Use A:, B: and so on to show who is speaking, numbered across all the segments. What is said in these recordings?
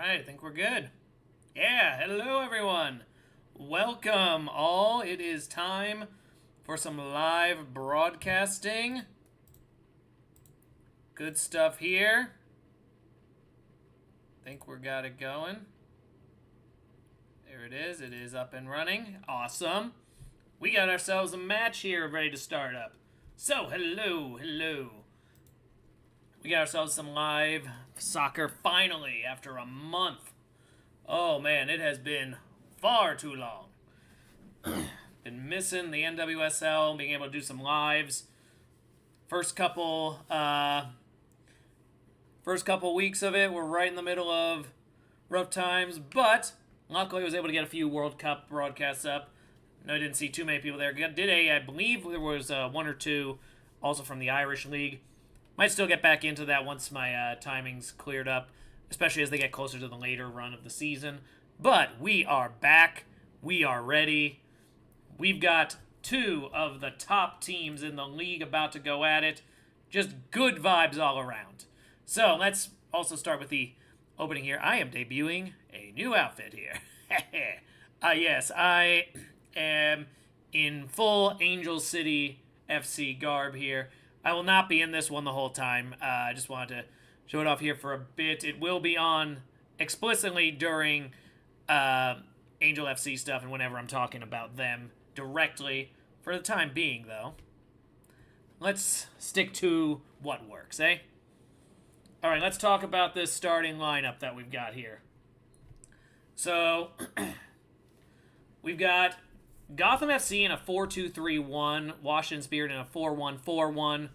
A: I think we're good. Yeah, hello everyone. Welcome all. It is time for some live broadcasting. Good stuff here. Think we got it going. There it is. It is up and running. Awesome. We got ourselves a match here ready to start up. So, hello. We got ourselves some live soccer finally after a month. Oh man, it has been far too long. Been missing the NWSL, being able to do some lives. First couple weeks of it, we're right in the middle of rough times, but luckily I was able to get a few World Cup broadcasts up. No, I didn't see too many people there. I believe there was one or two also from the Irish League. Might still get back into that once my timing's cleared up, especially as they get closer to the later run of the season. But we are back. We are ready. We've got two of the top teams in the league about to go at it. Just good vibes all around. So let's also start with the opening here. I am debuting a new outfit here. Yes, I am in full Angel City FC garb here. I will not be in this one the whole time. I just wanted to show it off here for a bit. It will be on explicitly during Angel FC stuff and whenever I'm talking about them directly. For the time being, though, let's stick to what works, eh? All right, let's talk about this starting lineup that we've got here. So, we've got Gotham FC in a 4-2-3-1, Washington Spirit in a 4-1-4-1.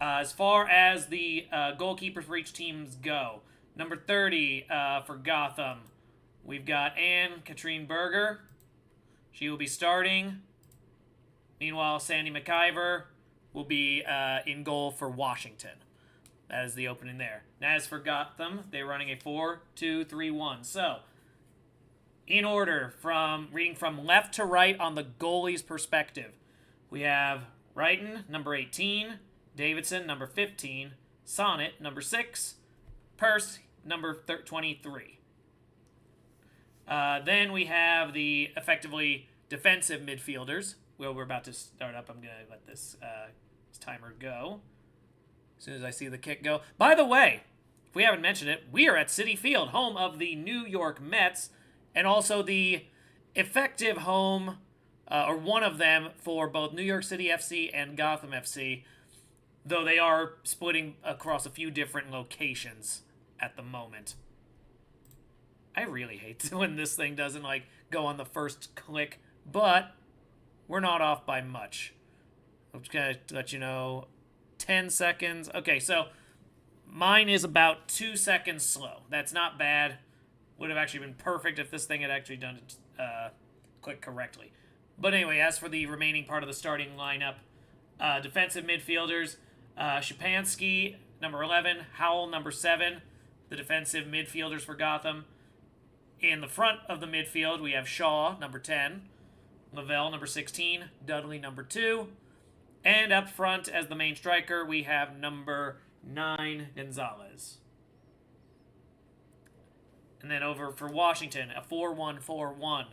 A: As far as the goalkeepers for each teams go, number 30 for Gotham, we've got Anne-Katrine Berger. She will be starting. Meanwhile, Sandy McIver will be in goal for Washington. That is the opening there. Now, as for Gotham, they're running a 4-2-3-1. So, in order, reading from left to right on the goalie's perspective, we have Wrighton, number 18, Davidson, number 15, Sonnet, number 6, Purse, number 23. Then we have the effectively defensive midfielders. Well, we're about to start up. I'm going to let this timer go as soon as I see the kick go. By the way, if we haven't mentioned it, we are at Citi Field, home of the New York Mets, and also the effective home, or one of them, for both New York City FC and Gotham FC, though they are splitting across a few different locations at the moment. I really hate when this thing doesn't, go on the first click, but we're not off by much. I'm just going to let you know, 10 seconds. Okay, so mine is about 2 seconds slow. That's not bad. Would have actually been perfect if this thing had actually done it click correctly. But anyway, as for the remaining part of the starting lineup, defensive midfielders, Shapansky, number 11, Howell, number 7, the defensive midfielders for Gotham. In the front of the midfield, we have Shaw, number 10, Lavelle, number 16, Dudley, number 2, and up front as the main striker, we have number 9, Gonzalez. And then over for Washington, a 4-1-4-1.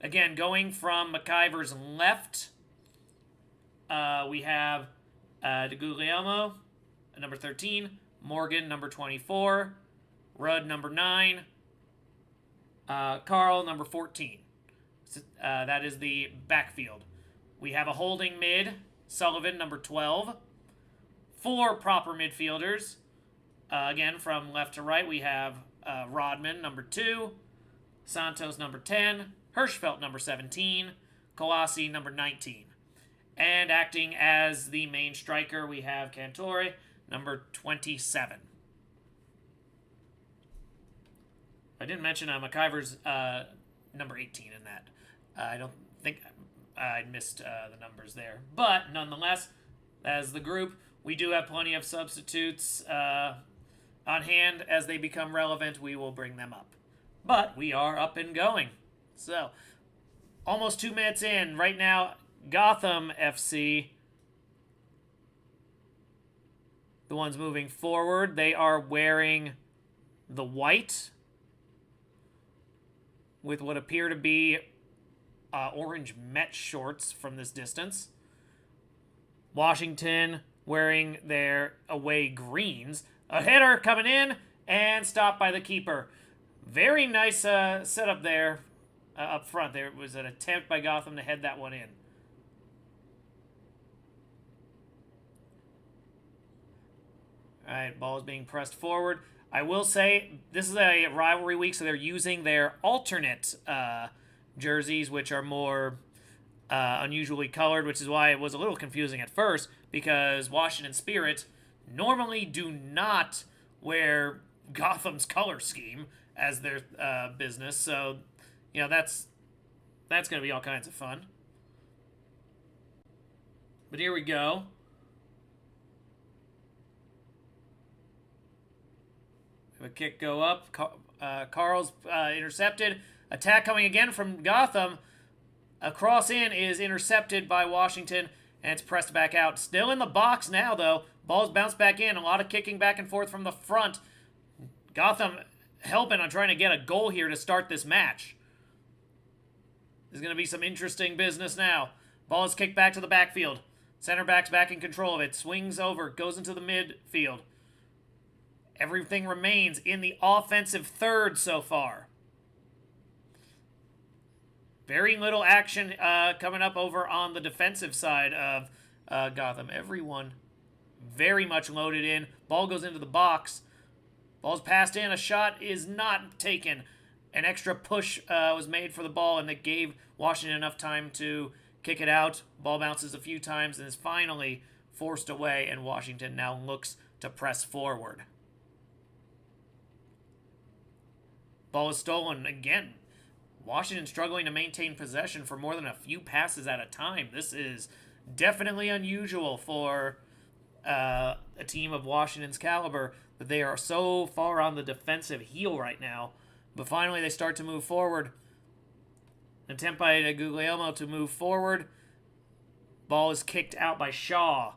A: Again, going from McIver's left, we have De Guglielmo, number 13, Morgan, number 24, Rudd, number 9, Carl, number 14. That is the backfield. We have a holding mid, Sullivan, number 12. 4 proper midfielders. Again, from left to right, we have Rodman, number 2, Santos, number 10, Hirschfeld, number 17, Colossi, number 19. And acting as the main striker, we have Cantore, number 27. I didn't mention McIver's number 18 in that. I don't think I missed the numbers there. But nonetheless, as the group, we do have plenty of substitutes on hand. As they become relevant, we will bring them up. But we are up and going. So, almost 2 minutes in. Right now, Gotham FC, the ones moving forward, they are wearing the white with what appear to be orange Met shorts from this distance. Washington wearing their away greens. A header coming in and stopped by the keeper. Very nice setup there up front. There was an attempt by Gotham to head that one in. All right, ball is being pressed forward. I will say this is a rivalry week, so they're using their alternate jerseys, which are more unusually colored, which is why it was a little confusing at first, because Washington Spirit normally do not wear Gotham's color scheme as their business. So, you know, that's going to be all kinds of fun. But here we go. A kick go up. Carl's intercepted. Attack coming again from Gotham. A cross in is intercepted by Washington, and it's pressed back out. Still in the box now, though. Ball's bounced back in. A lot of kicking back and forth from the front. Gotham helping on trying to get a goal here to start this match. There's going to be some interesting business now. Ball is kicked back to the backfield. Center back's back in control of it. Swings over. Goes into the midfield. Everything remains in the offensive third so far. Very little action coming up over on the defensive side of Gotham. Everyone very much loaded in. Ball goes into the box. Ball's passed in. A shot is not taken. An extra push was made for the ball, and that gave Washington enough time to kick it out. Ball bounces a few times and is finally forced away, and Washington now looks to press forward. Ball is stolen again. Washington struggling to maintain possession for more than a few passes at a time. This is definitely unusual for a team of Washington's caliber, that they are so far on the defensive heel right now. But finally they start to move forward. An attempt by Guglielmo to move forward. Ball is kicked out by Shaw.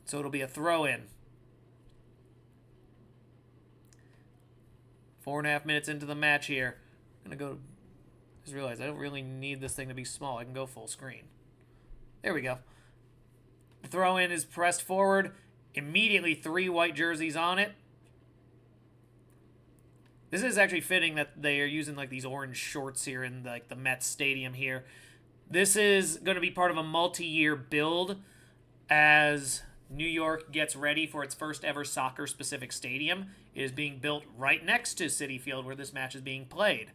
A: So it'll be a throw-in. 4.5 minutes into the match here. I'm going to go... Just realized I don't really need this thing to be small. I can go full screen. There we go. The throw-in is pressed forward. Immediately 3 white jerseys on it. This is actually fitting that they are using like these orange shorts here in like the Mets stadium here. This is going to be part of a multi-year build as New York gets ready for its first ever soccer-specific stadium. It is being built right next to Citi Field where this match is being played,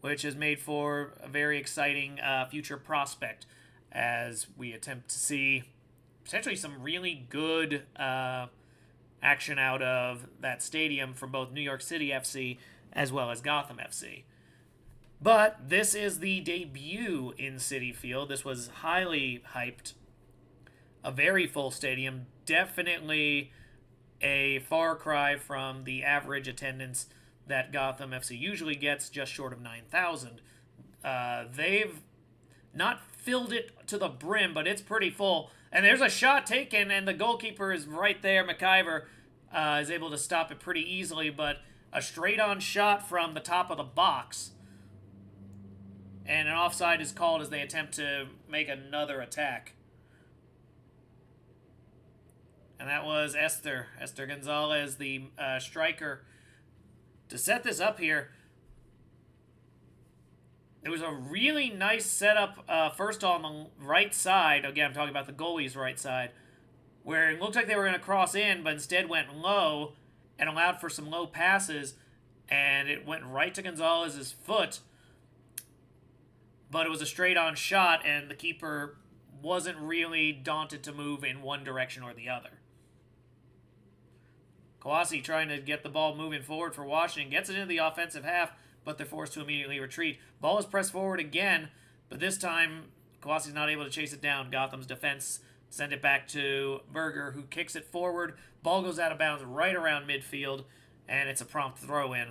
A: which has made for a very exciting future prospect as we attempt to see potentially some really good action out of that stadium from both New York City FC as well as Gotham FC. But this is the debut in Citi Field. This was highly hyped. A very full stadium. Definitely a far cry from the average attendance that Gotham FC usually gets, just short of 9,000. They've not filled it to the brim, but it's pretty full. And there's a shot taken, and the goalkeeper is right there. McIver is able to stop it pretty easily, but a straight-on shot from the top of the box. And an offside is called as they attempt to make another attack. And that was Esther Gonzalez, the striker. To set this up here, it was a really nice setup first on the right side. Again, I'm talking about the goalie's right side, where it looked like they were going to cross in, but instead went low and allowed for some low passes, and it went right to Gonzalez's foot. But it was a straight-on shot, and the keeper wasn't really daunted to move in one direction or the other. Kawasi trying to get the ball moving forward for Washington. Gets it into the offensive half, but they're forced to immediately retreat. Ball is pressed forward again, but this time Kawasi's not able to chase it down. Gotham's defense send it back to Berger, who kicks it forward. Ball goes out of bounds right around midfield, and it's a prompt throw-in.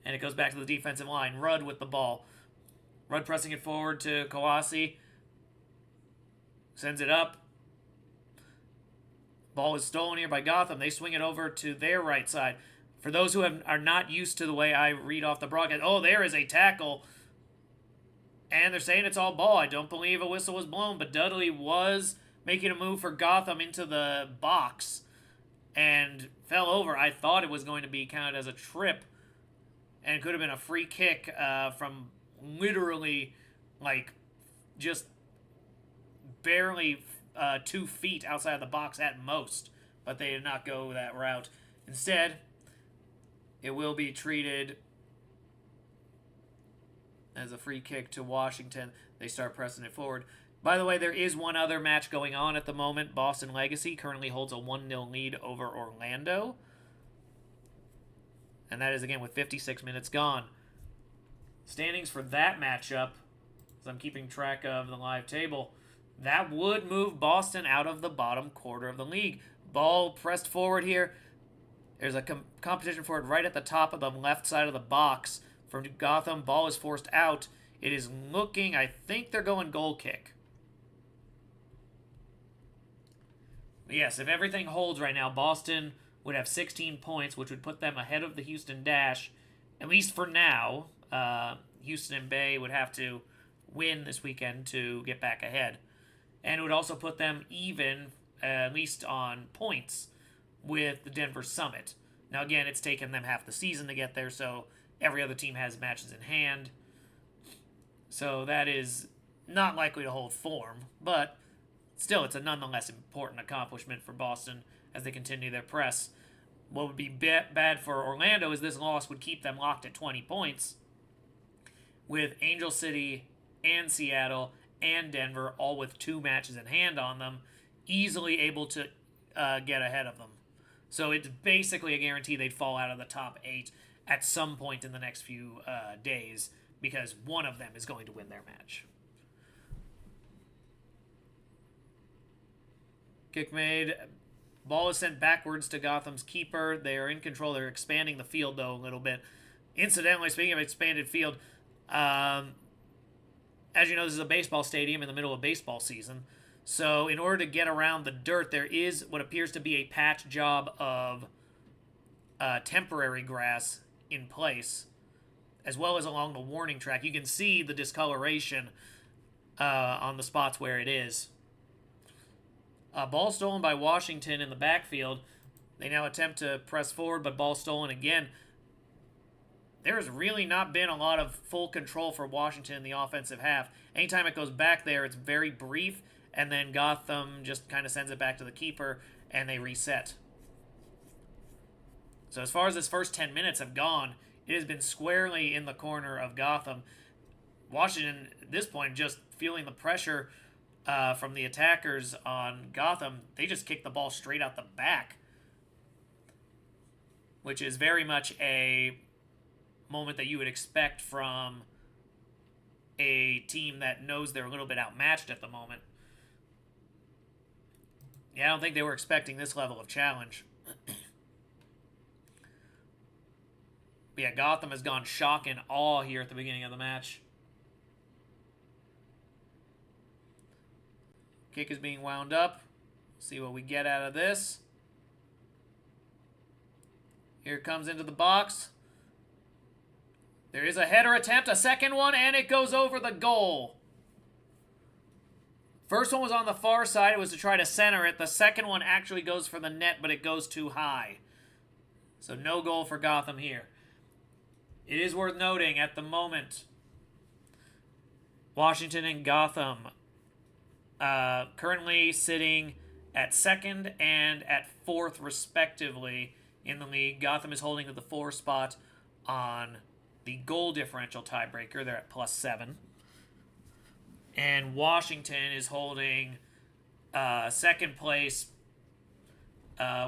A: And it goes back to the defensive line. Rudd with the ball. Rudd pressing it forward to Kawasi. Sends it up. Ball is stolen here by Gotham. They swing it over to their right side. For those who are not used to the way I read off the broadcast, oh, there is a tackle. And they're saying it's all ball. I don't believe a whistle was blown, but Dudley was making a move for Gotham into the box and fell over. I thought it was going to be counted as a trip and could have been a free kick from literally, like, just barely 2 feet outside of the box at most. But they did not go that route. Instead, it will be treated as a free kick to Washington. They start pressing it forward. By the way, there is one other match going on at the moment. Boston Legacy currently holds a 1-0 lead over Orlando. And that is, again, with 56 minutes gone. Standings for that matchup, as I'm keeping track of the live table, that would move Boston out of the bottom quarter of the league. Ball pressed forward here. There's a competition for it right at the top of the left side of the box. From Gotham, ball is forced out. It is looking, I think they're going goal kick. Yes, if everything holds right now, Boston would have 16 points, which would put them ahead of the Houston Dash, at least for now. Houston and Bay would have to win this weekend to get back ahead. And it would also put them even, at least on points, with the Denver Summit. Now, again, it's taken them half the season to get there, so every other team has matches in hand. So that is not likely to hold form, but still, it's a nonetheless important accomplishment for Boston as they continue their press. What would be bad for Orlando is this loss would keep them locked at 20 points, with Angel City and Seattle and Denver all with 2 matches in hand on them, easily able to get ahead of them. So it's basically a guarantee they'd fall out of the top 8 at some point in the next few days, because one of them is going to win their match. Kick made. Ball is sent backwards to Gotham's keeper. They are in control. They're expanding the field, though, a little bit. Incidentally, speaking of expanded field, as you know, this is a baseball stadium in the middle of baseball season. So in order to get around the dirt, there is what appears to be a patch job of temporary grass in place, as well as along the warning track. You can see the discoloration on the spots where it is. Ball stolen by Washington in the backfield. They now attempt to press forward, but ball stolen again. There has really not been a lot of full control for Washington in the offensive half. Anytime it goes back there, it's very brief, and then Gotham just kind of sends it back to the keeper, and they reset. So as far as this first 10 minutes have gone, it has been squarely in the corner of Gotham. Washington, at this point, just feeling the pressure from the attackers on Gotham. They just kick the ball straight out the back, which is very much a moment that you would expect from a team that knows they're a little bit outmatched at the moment. Yeah, I don't think they were expecting this level of challenge. But yeah, Gotham has gone shock and awe here at the beginning of the match. Kick is being wound up. See what we get out of this. Here it comes into the box. There is a header attempt, a second one, and it goes over the goal. First one was on the far side. It was to try to center it. The second one actually goes for the net, but it goes too high. So no goal for Gotham here. It is worth noting at the moment, Washington and Gotham currently sitting at 2nd and at 4th respectively in the league. Gotham is holding to the 4 spot on the goal differential tiebreaker. They're at +7. And Washington is holding 2nd place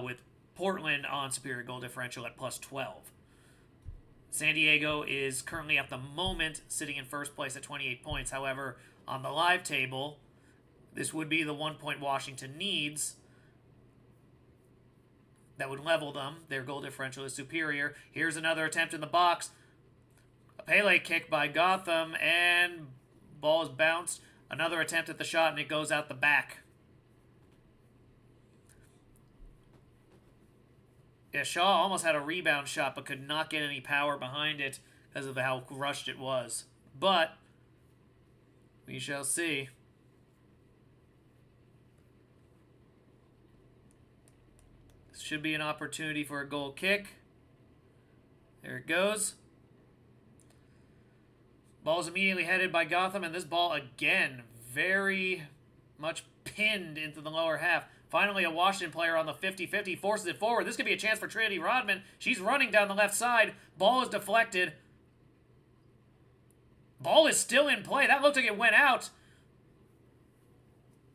A: with Portland on superior goal differential at +12. San Diego is currently at the moment sitting in 1st place at 28 points. However, on the live table, this would be the 1 point Washington needs. That would level them. Their goal differential is superior. Here's another attempt in the box. A Pele kick by Gotham, and ball is bounced. Another attempt at the shot, and it goes out the back. Yeah, Shaw almost had a rebound shot, but could not get any power behind it because of how rushed it was. But we shall see. This should be an opportunity for a goal kick. There it goes. Ball's immediately headed by Gotham, and this ball again very much pinned into the lower half. Finally, a Washington player on the 50-50 forces it forward. This could be a chance for Trinity Rodman. She's running down the left side. Ball is deflected. Ball is still in play. That looked like it went out.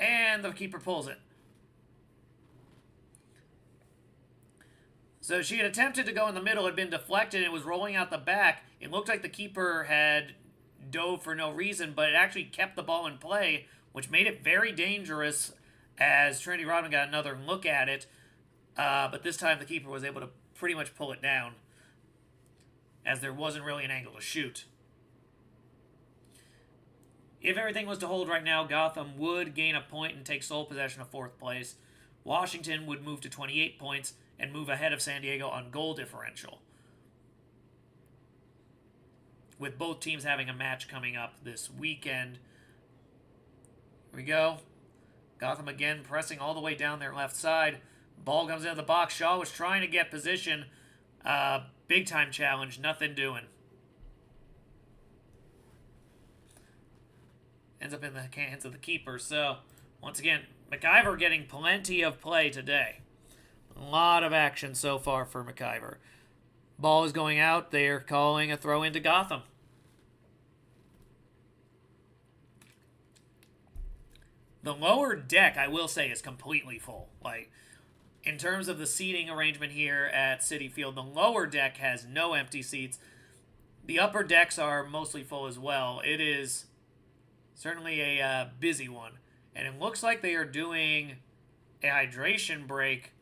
A: And the keeper pulls it. So she had attempted to go in the middle, had been deflected, and it was rolling out the back. It looked like the keeper had dove for no reason, but it actually kept the ball in play, which made it very dangerous as Trinity Rodman got another look at it. But this time the keeper was able to pretty much pull it down, as there wasn't really an angle to shoot. If everything was to hold right now, Gotham would gain a point and take sole possession of 4th place. Washington would move to 28 points and move ahead of San Diego on goal differential, with both teams having a match coming up this weekend. Here we go. Gotham again pressing all the way down their left side. Ball comes into the box. Shaw was trying to get position. Big time challenge. Nothing doing. Ends up in the hands of the keeper. So, once again, McIver getting plenty of play today. A lot of action so far for McIver. Ball is going out. They're calling a throw into Gotham. The lower deck, I will say, is completely full. Like, in terms of the seating arrangement here at Citi Field, the lower deck has no empty seats. The upper decks are mostly full as well. It is certainly a busy one. And it looks like they are doing a hydration break.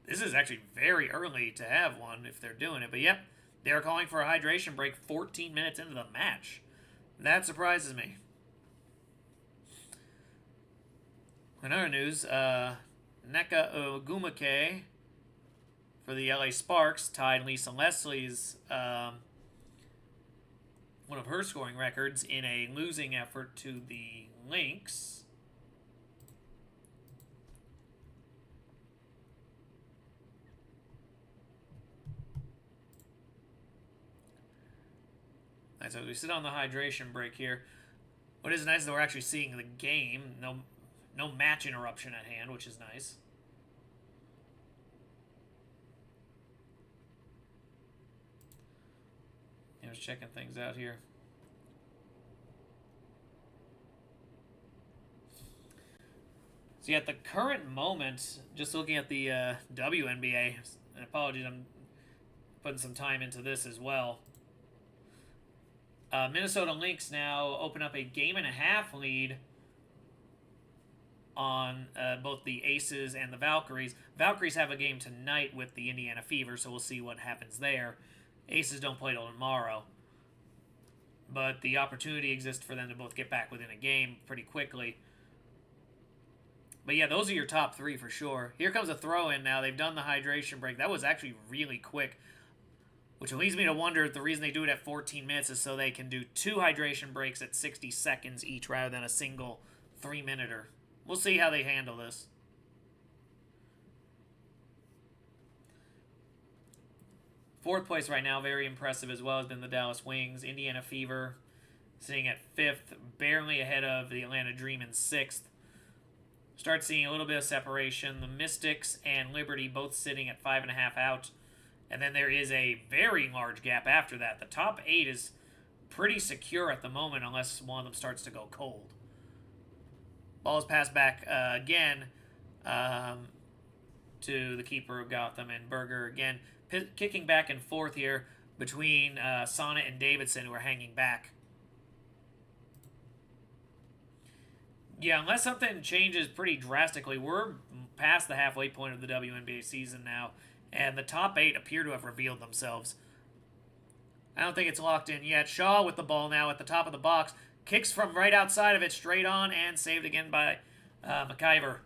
A: This is actually very early to have one if they're doing it. But yep, they're calling for a hydration break 14 minutes into the match. That surprises me. In other news, Neka Ogumake for the LA Sparks tied Lisa Leslie's one of her scoring records in a losing effort to the Lynx. Right, so we sit on the hydration break here. What is nice is that we're actually seeing the game. No match interruption at hand, which is nice. Just checking things out here. So at the current moment, just looking at the WNBA, and apologies, I'm putting some time into this as well. Minnesota Lynx now open up a 1.5-game lead on both the Aces and the Valkyries. Valkyries have a game tonight with the Indiana Fever, so we'll see what happens there. Aces don't play till tomorrow. But the opportunity exists for them to both get back within a game pretty quickly. But yeah, those are your top three for sure. Here comes a throw-in now. They've done the hydration break. That was actually really quick, which leads me to wonder if the reason they do it at 14 minutes is so they can do 2 hydration breaks at 60 seconds each rather than a single 3-minuter. We'll see how they handle this. Fourth place right now, very impressive as well, has been the Dallas Wings. Indiana Fever sitting at 5th, barely ahead of the Atlanta Dream in 6th. Start seeing a little bit of separation. The Mystics and Liberty both sitting at 5.5 out. And then there is a very large gap after that. The top 8 is pretty secure at the moment unless one of them starts to go cold. Ball is passed back again to the keeper of Gotham, and Berger again kicking back and forth here between Sonnet and Davidson, who are hanging back. Yeah, unless something changes pretty drastically, we're past the halfway point of the WNBA season now, and the top 8 appear to have revealed themselves. I don't think it's locked in yet. Shaw with the ball now at the top of the box. Kicks from right outside of it straight on and saved again by McIver.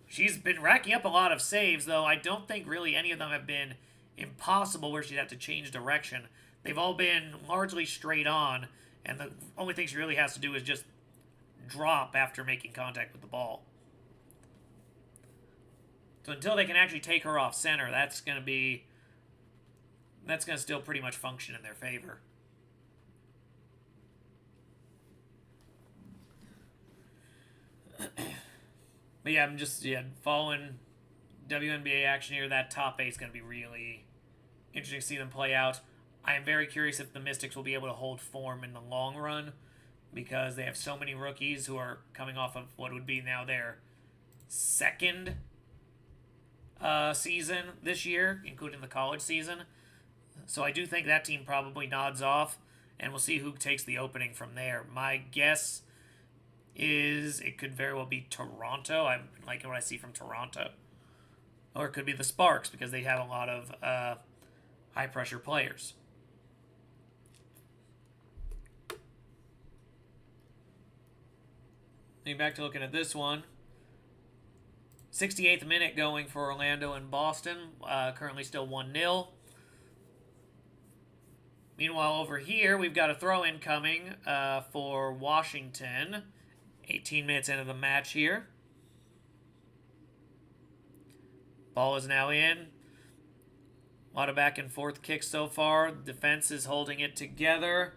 A: She's been racking up a lot of saves, though I don't think really any of them have been impossible where she'd have to change direction. They've all been largely straight on, and the only thing she really has to do is just drop after making contact with the ball. So until they can actually take her off center, that's going to still pretty much function in their favor. But yeah, I'm just following WNBA action here. That top 8 is going to be really interesting to see them play out. I am very curious if the Mystics will be able to hold form in the long run, because they have so many rookies who are coming off of what would be now their second season this year, including the college season. So I do think that team probably nods off, and we'll see who takes the opening from there. My guess is it could very well be Toronto. I'm liking what I see from Toronto. Or it could be the Sparks, because they have a lot of high-pressure players. Getting back to looking at this one. 68th minute going for Orlando and Boston. Currently still 1-0. Meanwhile, over here, we've got a throw-in coming for Washington. 18 minutes into the match here. Ball is now in. A lot of back and forth kicks so far. The defense is holding it together.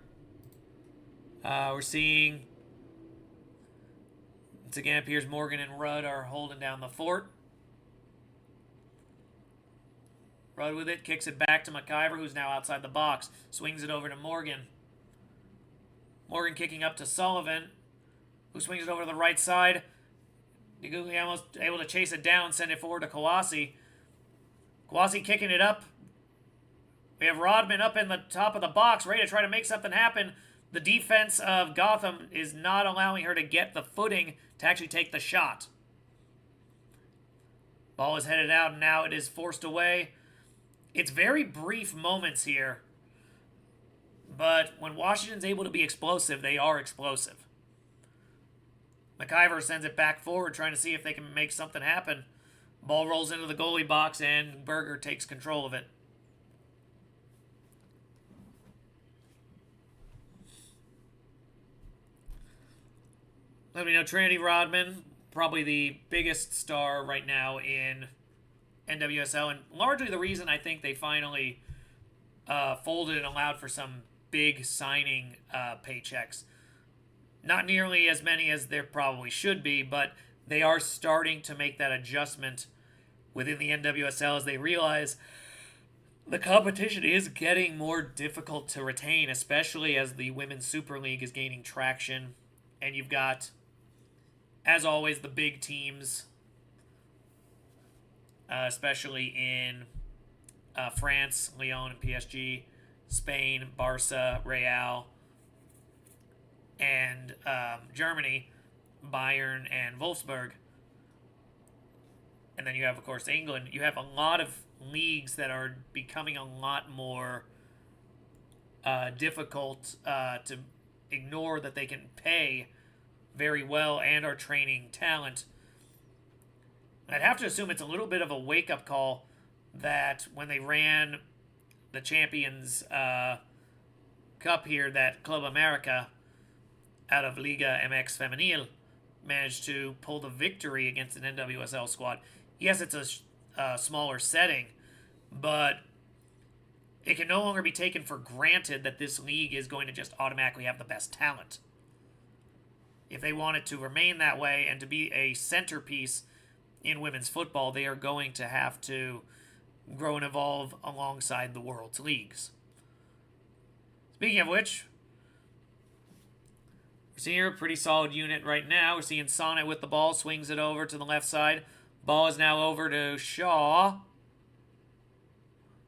A: We're seeing, once again, it appears Morgan and Rudd are holding down the fort. Rudd with it, kicks it back to McIver, who's now outside the box. Swings it over to Morgan. Morgan kicking up to Sullivan, who swings it over to the right side. Almost able to chase it down, send it forward to Kawasi. Kawasi kicking it up. We have Rodman up in the top of the box, ready to try to make something happen. The defense of Gotham is not allowing her to get the footing to actually take the shot. Ball is headed out, and now it is forced away. It's very brief moments here, but when Washington's able to be explosive, they are explosive. McIver sends it back forward, trying to see if they can make something happen. Ball rolls into the goalie box, and Berger takes control of it. Let me know, Trinity Rodman, probably the biggest star right now in NWSL, and largely the reason I think they finally folded and allowed for some big signing paychecks. Not nearly as many as there probably should be, but they are starting to make that adjustment within the NWSL as they realize the competition is getting more difficult to retain, especially as the Women's Super League is gaining traction. And you've got, as always, the big teams, especially in France, Lyon and PSG, Spain, Barca, Real, and Germany, Bayern and Wolfsburg. And then you have, of course, England. You have a lot of leagues that are becoming a lot more difficult to ignore, that they can pay very well and are training talent. I'd have to assume it's a little bit of a wake-up call that when they ran the Champions Cup here, that Club America out of Liga MX Femenil managed to pull the victory against an NWSL squad. Yes, it's a smaller setting, but it can no longer be taken for granted that this league is going to just automatically have the best talent. If they want it to remain that way and to be a centerpiece in women's football, they are going to have to grow and evolve alongside the world's leagues. Speaking of which, we're seeing here a pretty solid unit right now. We're seeing Sonnet with the ball, swings it over to the left side. Ball is now over to Shaw.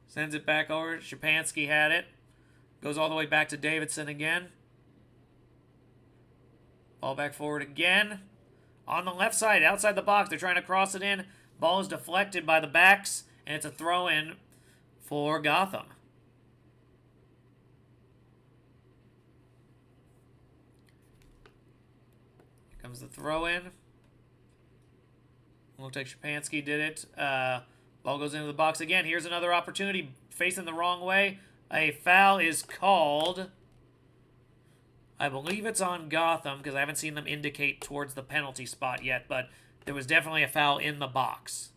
A: Sends it back over. Shapansky had it. Goes all the way back to Davidson again. Ball back forward again. On the left side, outside the box, they're trying to cross it in. Ball is deflected by the backs, and it's a throw-in for Gotham. Here comes the throw-in. Looks like Shapansky did it. Ball goes into the box again. Here's another opportunity. Facing the wrong way. A foul is called. I believe it's on Gotham because I haven't seen them indicate towards the penalty spot yet, but there was definitely a foul in the box.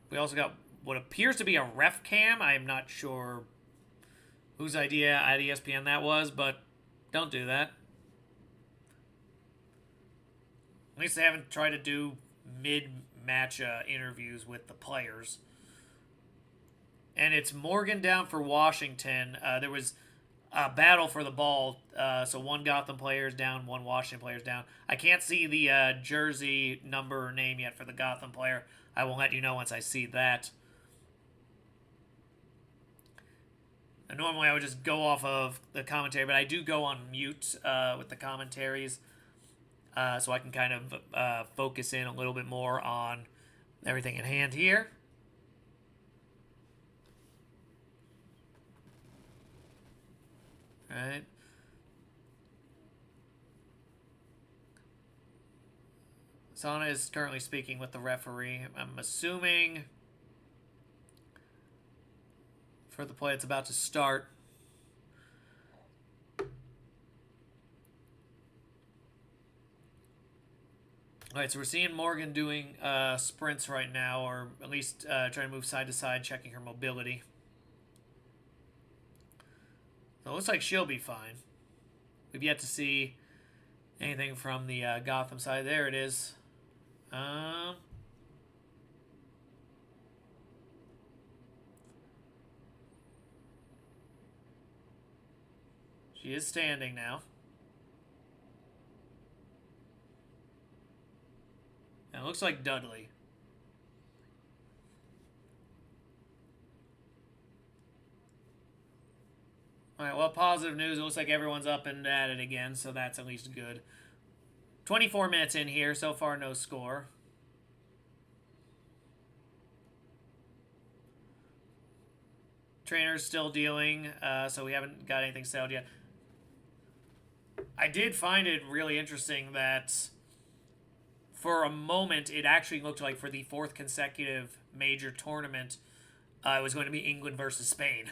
A: We also got what appears to be a ref cam. I'm not sure whose idea at ESPN that was, but don't do that. At least they haven't tried to do mid-match interviews with the players. And it's Morgan down for Washington. There was a battle for the ball, so one Gotham player is down, one Washington player is down. I can't see the jersey number or name yet for the Gotham player. I will let you know once I see that. And normally I would just go off of the commentary, but I do go on mute with the commentaries. So I can kind of focus in a little bit more on everything at hand here. All right. Sana is currently speaking with the referee. I'm assuming for the play that's about to start. All right, so we're seeing Morgan doing sprints right now, or at least trying to move side to side, checking her mobility. So it looks like she'll be fine. We've yet to see anything from the Gotham side. There it is. She is standing now. And it looks like Dudley. Alright, well, positive news. It looks like everyone's up and at it again, so that's at least good. 24 minutes in here. So far, no score. Trainer's still dealing, so we haven't got anything settled yet. I did find it really interesting that for a moment, it actually looked like for the fourth consecutive major tournament, it was going to be England versus Spain.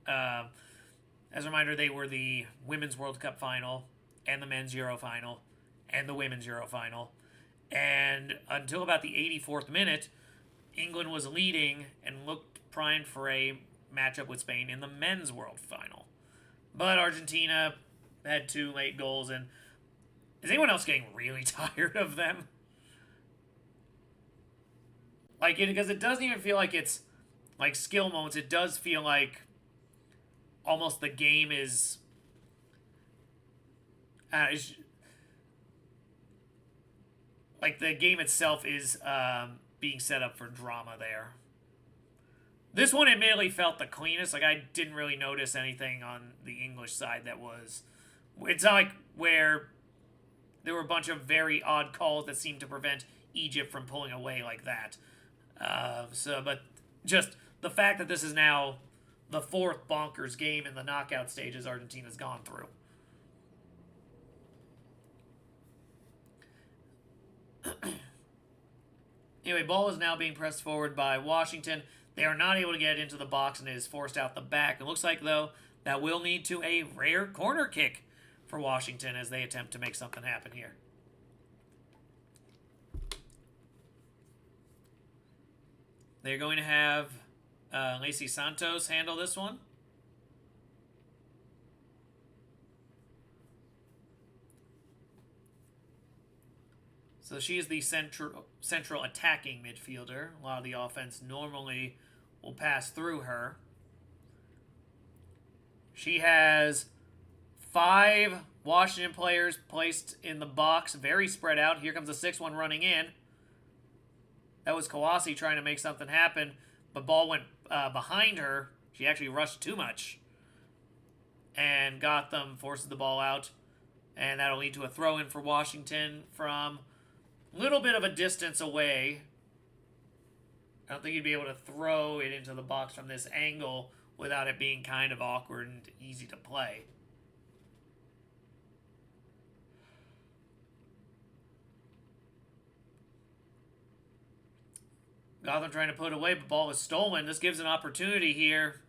A: As a reminder, they were the Women's World Cup final and the Men's Euro final and the Women's Euro final. And until about the 84th minute, England was leading and looked primed for a matchup with Spain in the Men's World Final. But Argentina had 2 late goals, and is anyone else getting really tired of them? Like, because it doesn't even feel like it's like skill moments. It does feel like almost the game is like the game itself is being set up for drama there. This one admittedly felt the cleanest. Like, I didn't really notice anything on the English side that was... It's not like where there were a bunch of very odd calls that seemed to prevent Egypt from pulling away like that. But just the fact that this is now the 4th bonkers game in the knockout stages Argentina's gone through. Anyway, ball is now being pressed forward by Washington. They are not able to get into the box, and it is forced out the back. It looks like, though, that will lead to a rare corner kick for Washington as they attempt to make something happen here. They're going to have Lacey Santos handle this one. So she is the central attacking midfielder. A lot of the offense normally will pass through her. She has 5 Washington players placed in the box, very spread out. Here comes the 6th one running in. That was Kawasi trying to make something happen, but ball went behind her. She actually rushed too much. And Gotham forces the ball out, and that'll lead to a throw-in for Washington from a little bit of a distance away. I don't think you'd be able to throw it into the box from this angle without it being kind of awkward and easy to play. Gotham trying to put it away, but ball is stolen. This gives an opportunity here.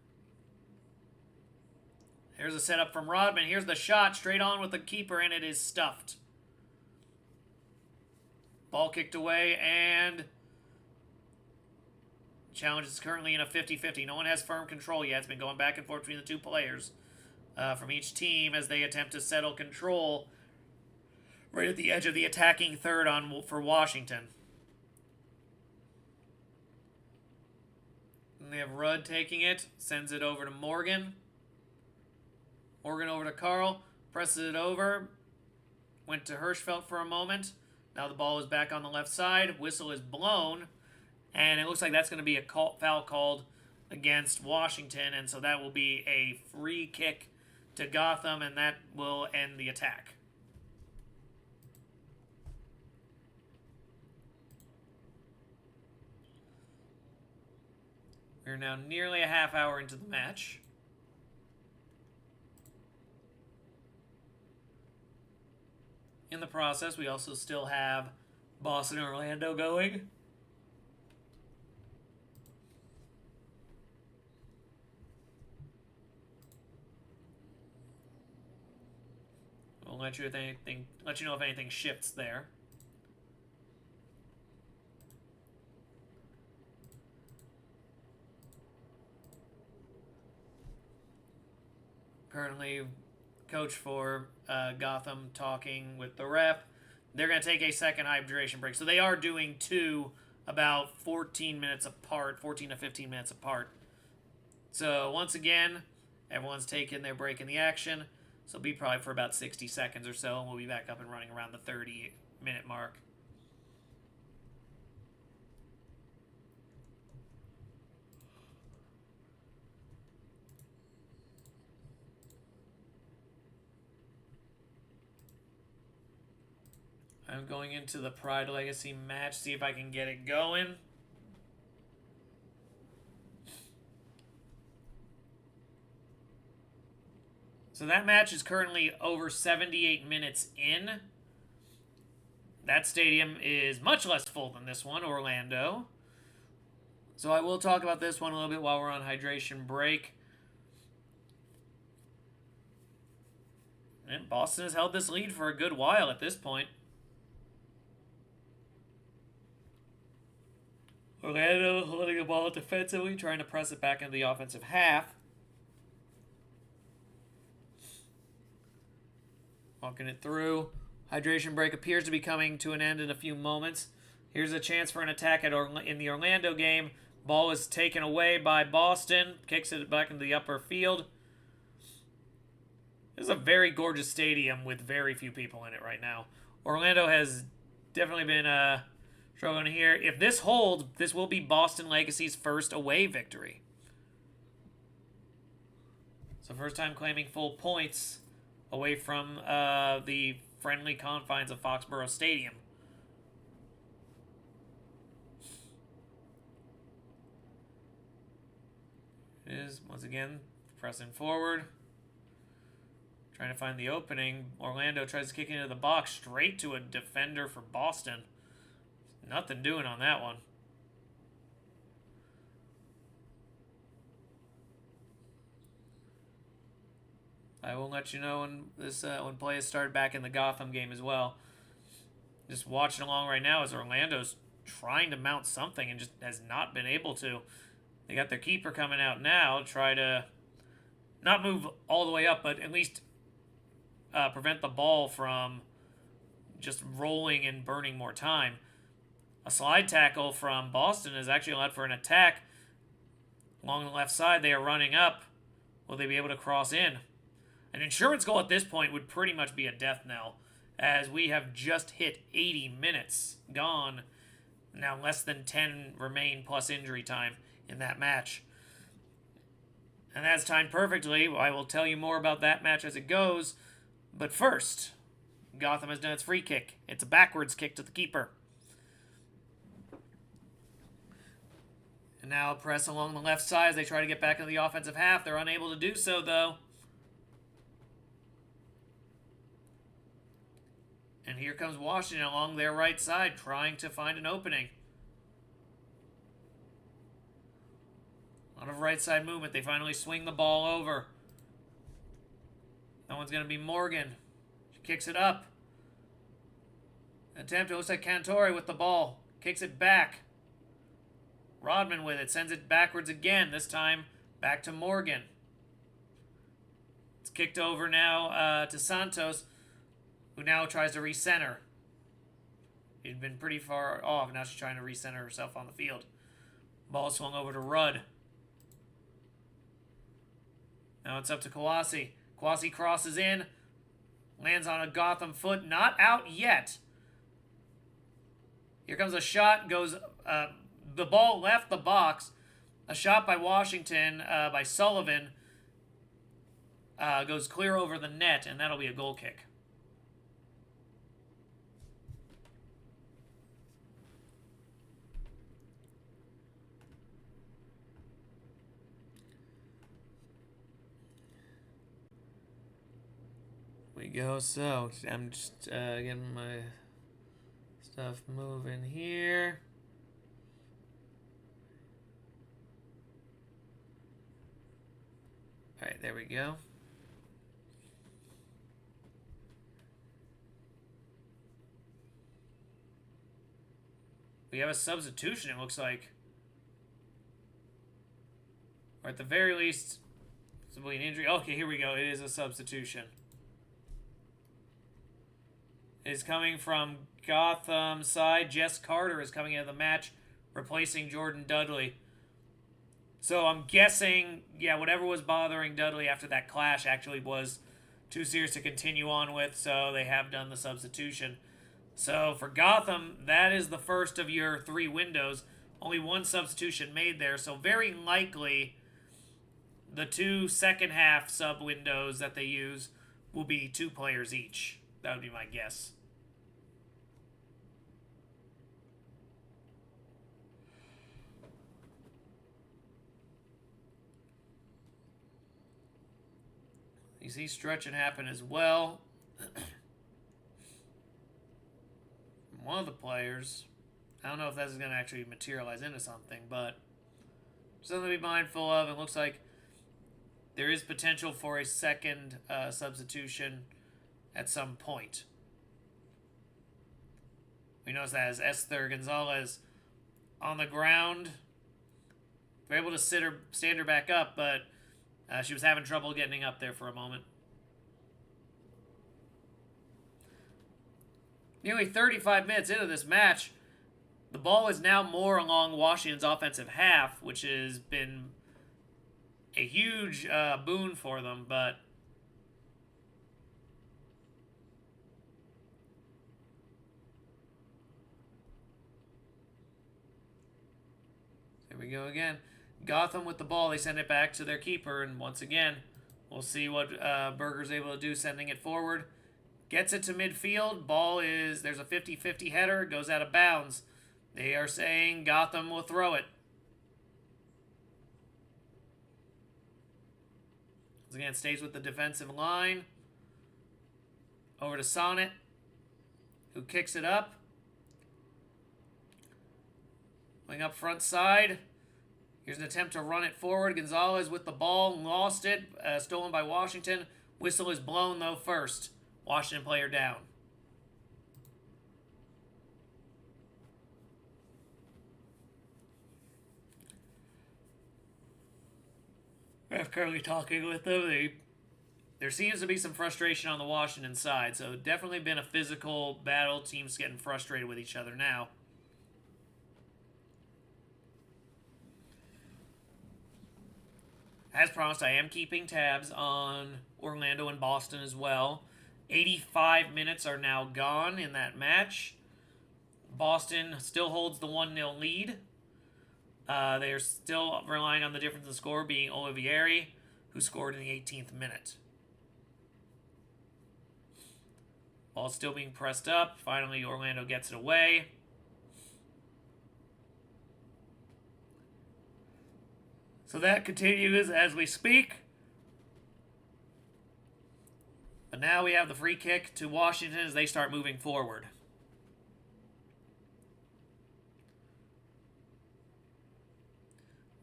A: Here's a setup from Rodman. Here's the shot, straight on with the keeper, and it is stuffed. Ball kicked away, and challenge is currently in a 50-50. No one has firm control yet. It's been going back and forth between the two players from each team as they attempt to settle control right at the edge of the attacking third for Washington. And they have Rudd taking it, sends it over to Morgan. Morgan over to Carl, presses it over, went to Hirschfeld for a moment. Now the ball is back on the left side. Whistle is blown, and it looks like that's going to be a foul called against Washington, and so that will be a free kick to Gotham, and that will end the attack. We're now nearly a half hour into the match. In the process, we also still have Boston and Orlando going. We'll let you know if anything shifts there. Currently, coach for Gotham talking with the ref. They're going to take a second hydration break. So they are doing two about 14 minutes apart, 14 to 15 minutes apart. So once again, everyone's taking their break in the action. So it'll be probably for about 60 seconds or so, and we'll be back up and running around the 30-minute mark. I'm going into the Pride Legacy match, see if I can get it going. So that match is currently over 78 minutes in. That stadium is much less full than this one, Orlando. So I will talk about this one a little bit while we're on hydration break. And Boston has held this lead for a good while at this point. Orlando holding the ball defensively, trying to press it back into the offensive half. Walking it through. Hydration break appears to be coming to an end in a few moments. Here's a chance for an attack in the Orlando game. Ball is taken away by Boston. Kicks it back into the upper field. This is a very gorgeous stadium with very few people in it right now. Orlando has definitely been struggling here. If this holds, this will be Boston Legacy's first away victory. So first time claiming full points away from the friendly confines of Foxborough Stadium. It is, once again, pressing forward. Trying to find the opening. Orlando tries to kick into the box straight to a defender for Boston. Nothing doing on that one. I will let you know when play has started back in the Gotham game as well. Just watching along right now as Orlando's trying to mount something and just has not been able to. They got their keeper coming out now, try to not move all the way up, but at least prevent the ball from just rolling and burning more time. A slide tackle from Boston is actually allowed for an attack along the left side. They are running up. Will they be able to cross in? An insurance goal at this point would pretty much be a death knell, as we have just hit 80 minutes gone. Now less than 10 remain plus injury time in that match. And that's timed perfectly. I will tell you more about that match as it goes. But first, Gotham has done its free kick. It's a backwards kick to the keeper. And now press along the left side as they try to get back into the offensive half. They're unable to do so, though. And here comes Washington along their right side, trying to find an opening. A lot of right side movement. They finally swing the ball over. That one's going to be Morgan. She kicks it up. Attempt. It looks like Cantore with the ball. Kicks it back. Rodman with it. Sends it backwards again. This time back to Morgan. It's kicked over now to Santos, who now tries to recenter. She'd been pretty far off. Now she's trying to recenter herself on the field. Ball swung over to Rudd. Now it's up to Kawasi. Kawasi crosses in. Lands on a Gotham foot. Not out yet. Here comes a shot. Goes. The ball left the box. A shot by Washington, by Sullivan. Goes clear over the net, and that'll be a goal kick. We go. So I'm just getting my stuff moving here. All right, there we go. We have a substitution, it looks like. Or at the very least, possibly an injury. Okay, here we go. It is a substitution. It is coming from Gotham side. Jess Carter is coming into the match, replacing Jordan Dudley. So I'm guessing, yeah, whatever was bothering Dudley after that clash actually was too serious to continue on with, so they have done the substitution. So for Gotham, that is the first of your 3 windows. Only 1 substitution made there, so very likely the 2 second half sub windows that they use will be 2 players each. That would be my guess. You see stretching happen as well. One of the players. I don't know if that's going to actually materialize into something, but something to be mindful of. It looks like there is potential for a second substitution at some point. We notice that as Esther Gonzalez on the ground. We're able to stand her back up, but she was having trouble getting up there for a moment. Nearly 35 minutes into this match, the ball is now more along Washington's offensive half, which has been a huge boon for them, but there we go again. Gotham with the ball. They send it back to their keeper, and once again, we'll see what Berger's able to do, sending it forward. Gets it to midfield. Ball is, there's a 50-50 header. Goes out of bounds. They are saying Gotham will throw it. Once again, stays with the defensive line. Over to Sonnet, who kicks it up. Wing up front side. Here's an attempt to run it forward. Gonzalez with the ball. Lost it. Stolen by Washington. Whistle is blown, though, first. Washington player down. I'm currently talking with them. There seems to be some frustration on the Washington side, so definitely been a physical battle. Teams getting frustrated with each other now. As promised, I am keeping tabs on Orlando and Boston as well. 85 minutes are now gone in that match. Boston still holds the 1-0 lead. They are still relying on the difference in score being Olivieri, who scored in the 18th minute. Ball still being pressed up. Finally, Orlando gets it away. So that continues as we speak. But now we have the free kick to Washington as they start moving forward.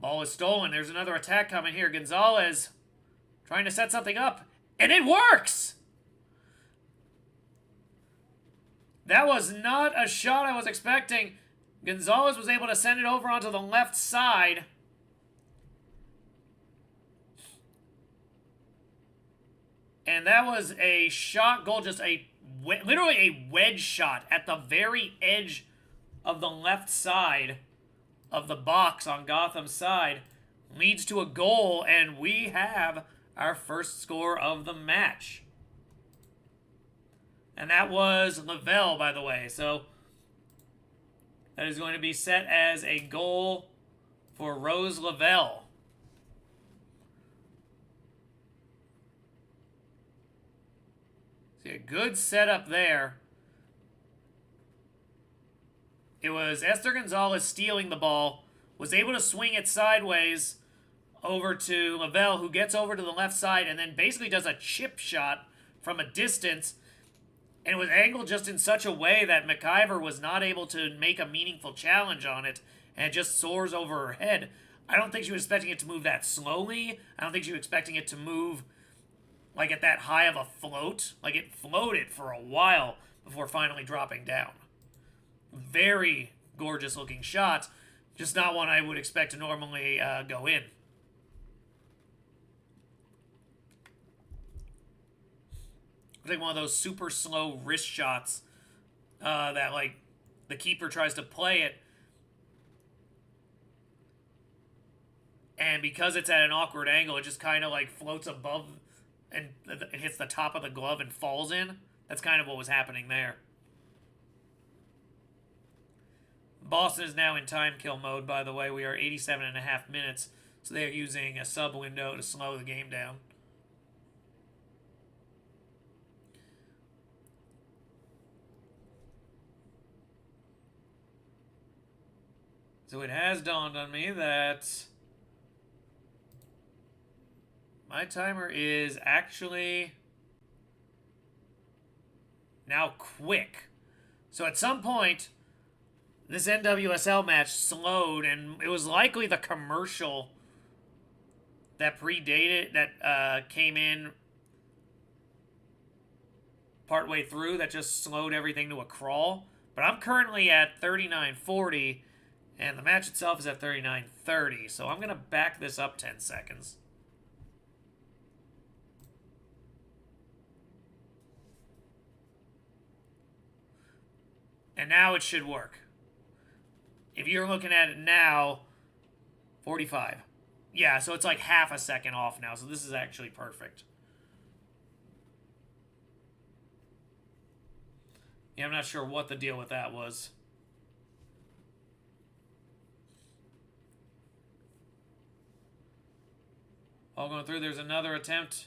A: Ball is stolen. There's another attack coming here. Gonzalez trying to set something up. And it works! That was not a shot I was expecting. Gonzalez was able to send it over onto the left side. And that was a shot goal, just literally a wedge shot at the very edge of the left side of the box on Gotham's side. Leads to a goal, and we have our first score of the match. And that was Lavelle, by the way. So that is going to be set as a goal for Rose Lavelle. See, a good setup there. It was Esther Gonzalez stealing the ball, was able to swing it sideways over to Lavelle, who gets over to the left side and then basically does a chip shot from a distance. And it was angled just in such a way that McIver was not able to make a meaningful challenge on it, and it just soars over her head. I don't think she was expecting it to move that slowly. I don't think she was expecting it to move like at that high of a float. Like, it floated for a while before finally dropping down. Very gorgeous looking shot, just not one I would expect to normally go in. It's like one of those super slow wrist shots that, like, the keeper tries to play it. And because it's at an awkward angle, it just kind of, like, floats above and it hits the top of the glove and falls in. That's kind of what was happening there. Boston is now in time kill mode, by the way. We are 87.5 minutes, so they are using a sub window to slow the game down. So it has dawned on me that my timer is actually now quick. So at some point, this NWSL match slowed, and it was likely the commercial that predated, that came in partway through, that just slowed everything to a crawl. But I'm currently at 39:40, and the match itself is at 39:30, so I'm going to back this up 10 seconds. And now it should work. If you're looking at it now, 45. Yeah, so it's like half a second off now, so this is actually perfect. Yeah, I'm not sure what the deal with that was. All going through, there's another attempt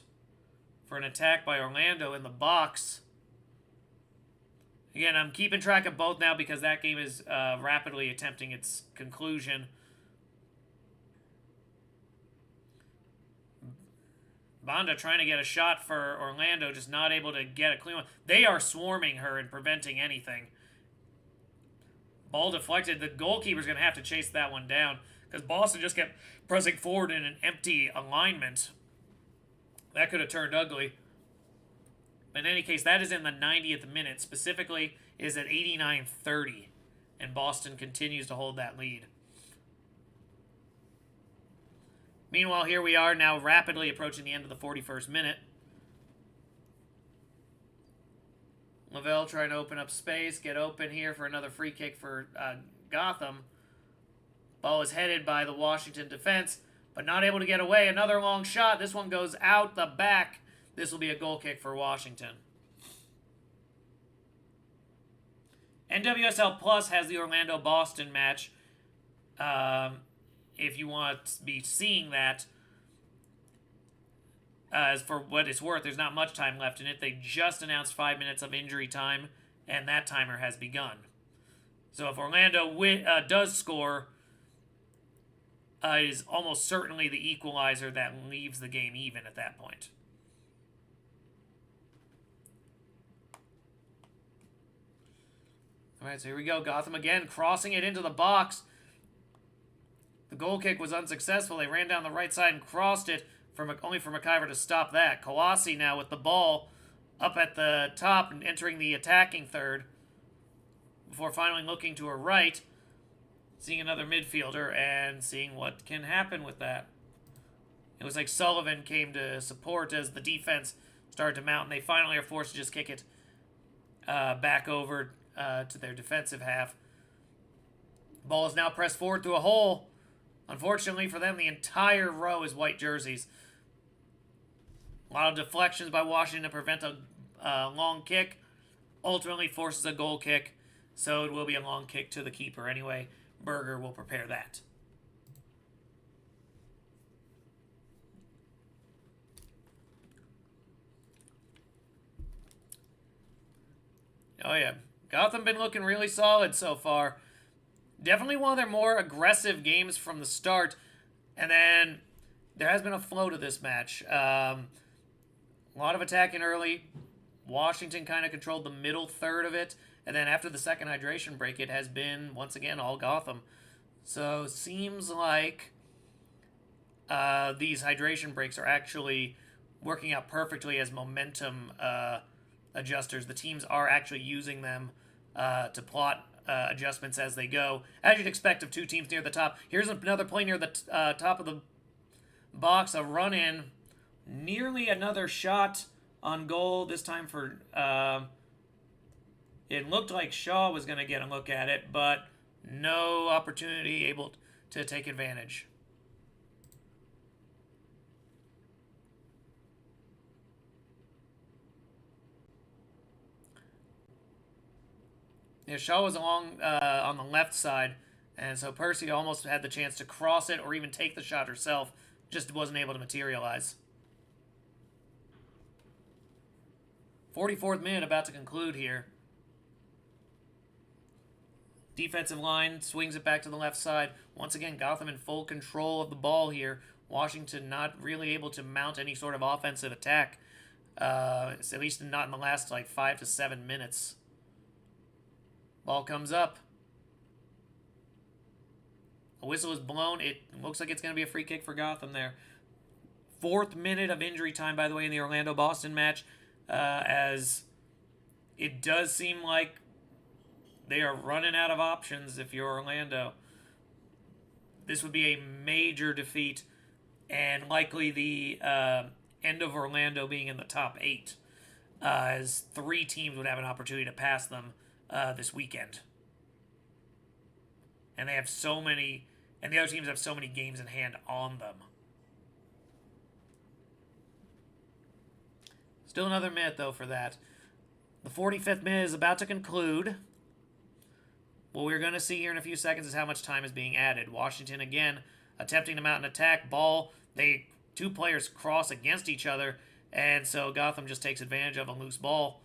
A: for an attack by Orlando in the box. Again, I'm keeping track of both now because that game is rapidly attempting its conclusion. Banda trying to get a shot for Orlando, just not able to get a clean one. They are swarming her and preventing anything. Ball deflected. The goalkeeper's going to have to chase that one down because Boston just kept pressing forward in an empty alignment. That could have turned ugly. In any case, that is in the 90th minute. Specifically, is at 89:30. And Boston continues to hold that lead. Meanwhile, here we are now rapidly approaching the end of the 41st minute. Lavelle trying to open up space, get open here for another free kick for Gotham. Ball is headed by the Washington defense, but not able to get away. Another long shot. This one goes out the back. This will be a goal kick for Washington. NWSL Plus has the Orlando-Boston match. If you want to be seeing that, as for what it's worth, there's not much time left in it. They just announced 5 minutes of injury time, and that timer has begun. So if Orlando does score, it is almost certainly the equalizer that leaves the game even at that point. All right, so here we go. Gotham again, crossing it into the box. The goal kick was unsuccessful. They ran down the right side and crossed it, only for McIver to stop that. Kawasi now with the ball up at the top and entering the attacking third before finally looking to her right, seeing another midfielder and seeing what can happen with that. It was like Sullivan came to support as the defense started to mount, and they finally are forced to just kick it back over to their defensive half. Ball is now pressed forward through a hole. Unfortunately for them, the entire row is white jerseys. A lot of deflections by Washington to prevent a long kick. Ultimately forces a goal kick, so it will be a long kick to the keeper anyway. Berger will prepare that. Oh yeah, Gotham been looking really solid so far. Definitely one of their more aggressive games from the start, and then there has been a flow to this match. A lot of attacking early. Washington kind of controlled the middle third of it, and then after the second hydration break, it has been, once again, all Gotham. So, seems like these hydration breaks are actually working out perfectly as momentum adjusters. The teams are actually using them to plot adjustments as they go, as you'd expect of two teams near the top. Here's another play near the top of the box, a run-in. Nearly another shot on goal, this time for... it looked like Shaw was going to get a look at it, but no opportunity able to take advantage. Yeah, Shaw was along on the left side, and so Percy almost had the chance to cross it or even take the shot herself, just wasn't able to materialize. 44th minute about to conclude here. Defensive line swings it back to the left side. Once again, Gotham in full control of the ball here. Washington not really able to mount any sort of offensive attack, at least not in the last 5 to 7 minutes. Ball comes up. A whistle is blown. It looks like it's going to be a free kick for Gotham there. 4th minute of injury time, by the way, in the Orlando-Boston match, as it does seem like they are running out of options if you're Orlando. This would be a major defeat and likely the end of Orlando being in the top 8, as 3 teams would have an opportunity to pass them this weekend. And they have so many, and the other teams have so many games in hand on them. Still another minute, though, for that. The 45th minute is about to conclude. What we're going to see here in a few seconds is how much time is being added. Washington, again, attempting to mount an attack. Ball, two players cross against each other, and so Gotham just takes advantage of a loose ball.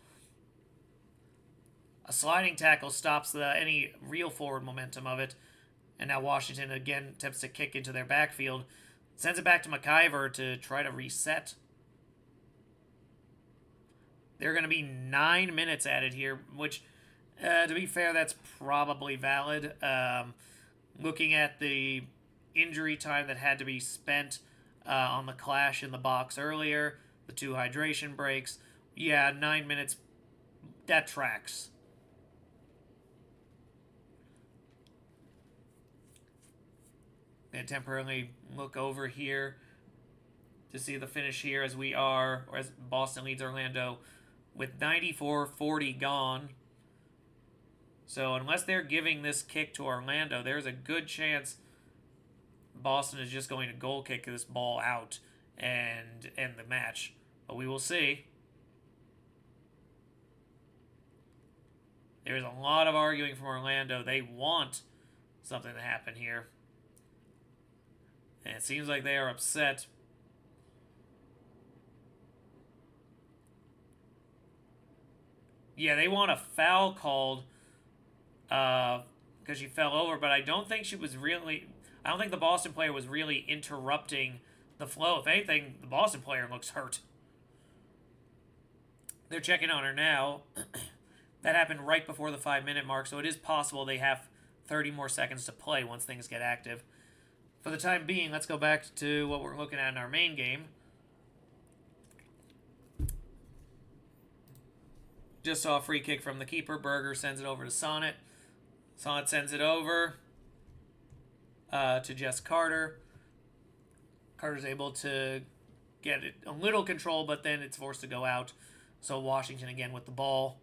A: A sliding tackle stops any real forward momentum of it, and now Washington, again, attempts to kick into their backfield. Sends it back to McIver to try to reset. There are going to be 9 minutes added here, which, to be fair, that's probably valid. Looking at the injury time that had to be spent on the clash in the box earlier, the 2 hydration breaks, yeah, 9 minutes, that tracks. Going to temporarily look over here to see the finish here as Boston leads Orlando with 94:40 gone. So unless they're giving this kick to Orlando, there's a good chance Boston is just going to goal kick this ball out and end the match. But we will see. There's a lot of arguing from Orlando. They want something to happen here. And it seems like they are upset. Yeah, they want a foul called because she fell over, but I don't think she was really... I don't think the Boston player was really interrupting the flow. If anything, the Boston player looks hurt. They're checking on her now. That happened right before the 5-minute mark, so it is possible they have 30 more seconds to play once things get active. for the time being, let's go back to what we're looking at in our main game. Just saw a free kick from the keeper. Berger sends it over to Sonnet. Sonnet sends it over to Jess Carter. Carter's able to get it a little control, but then it's forced to go out. So Washington again with the ball.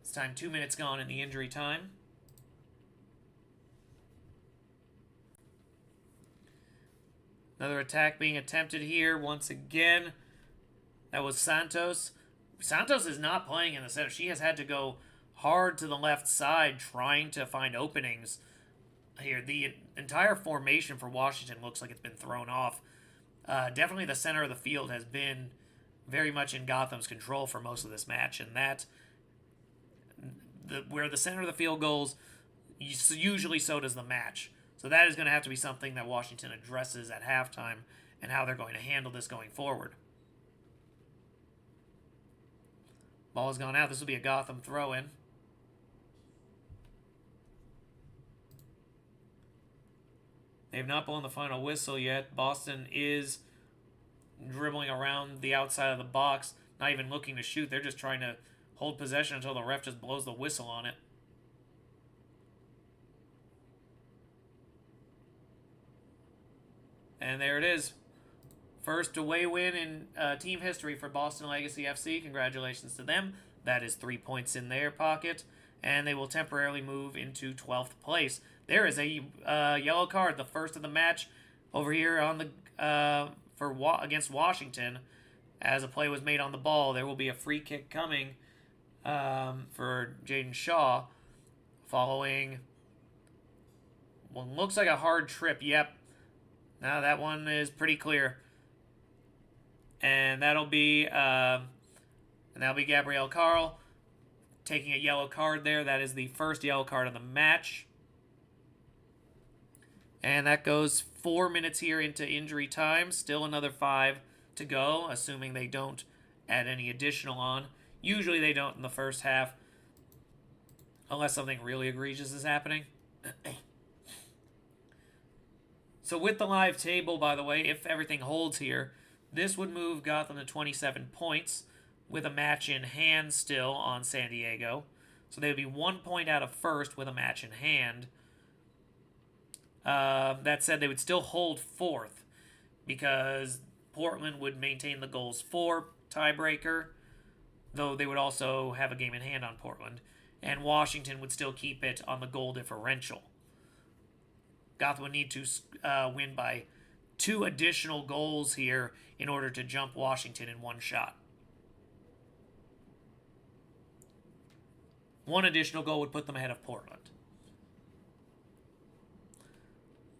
A: This time 2 minutes gone in the injury time. Another attack being attempted here once again. That was Santos. Santos is not playing in the center. She has had to go hard to the left side trying to find openings here. The entire formation for Washington looks like it's been thrown off. Definitely the center of the field has been very much in Gotham's control for most of this match, and that where the center of the field goes, usually so does the match. So that is going to have to be something that Washington addresses at halftime and how they're going to handle this going forward. Ball has gone out. This will be a Gotham throw-in. They've not blown the final whistle yet. Boston is dribbling around the outside of the box, not even looking to shoot. They're just trying to hold possession until the ref just blows the whistle on it. And there it is. First away win in team history for Boston Legacy FC. Congratulations to them. That is 3 points in their pocket. And they will temporarily move into 12th place. There is a yellow card, the first of the match over here on the against Washington. As a play was made on the ball, there will be a free kick coming for Jaden Shaw following what looks like a hard trip. Yep. Now that one is pretty clear. And that'll be Gabrielle Carl taking a yellow card there. That is the first yellow card of the match. And that goes 4 minutes here into injury time. Still another 5 to go, assuming they don't add any additional on. Usually they don't in the first half, unless something really egregious is happening. So with the live table, by the way, if everything holds here, this would move Gotham to 27 points with a match in hand still on San Diego. So they would be 1 point out of first with a match in hand. That said, they would still hold fourth because Portland would maintain the goals for tiebreaker, though they would also have a game in hand on Portland. And Washington would still keep it on the goal differential. Gotham would need to win by 2 additional goals here in order to jump Washington in one shot. 1 additional goal would put them ahead of Portland.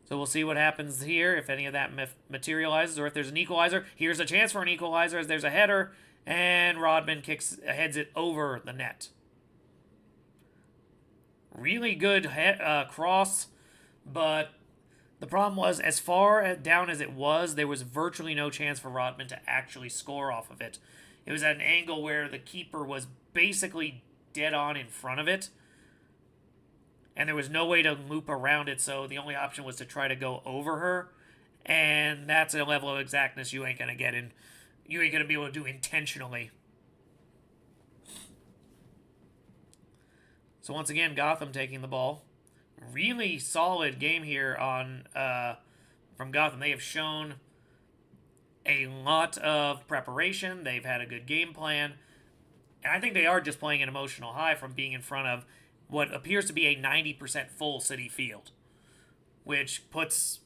A: So we'll see what happens here, if any of that materializes, or if there's an equalizer. Here's a chance for an equalizer as there's a header, and Rodman heads it over the net. Really good cross, but the problem was, as far down as it was, there was virtually no chance for Rodman to actually score off of it. It was at an angle where the keeper was basically dead on in front of it, and there was no way to loop around it, so the only option was to try to go over her, and that's a level of exactness you ain't gonna get in. You ain't gonna be able to do intentionally. So once again, Gotham taking the ball. Really solid game here on from Gotham. They have shown a lot of preparation. They've had a good game plan. And I think they are just playing an emotional high from being in front of what appears to be a 90% full Citi Field, which puts,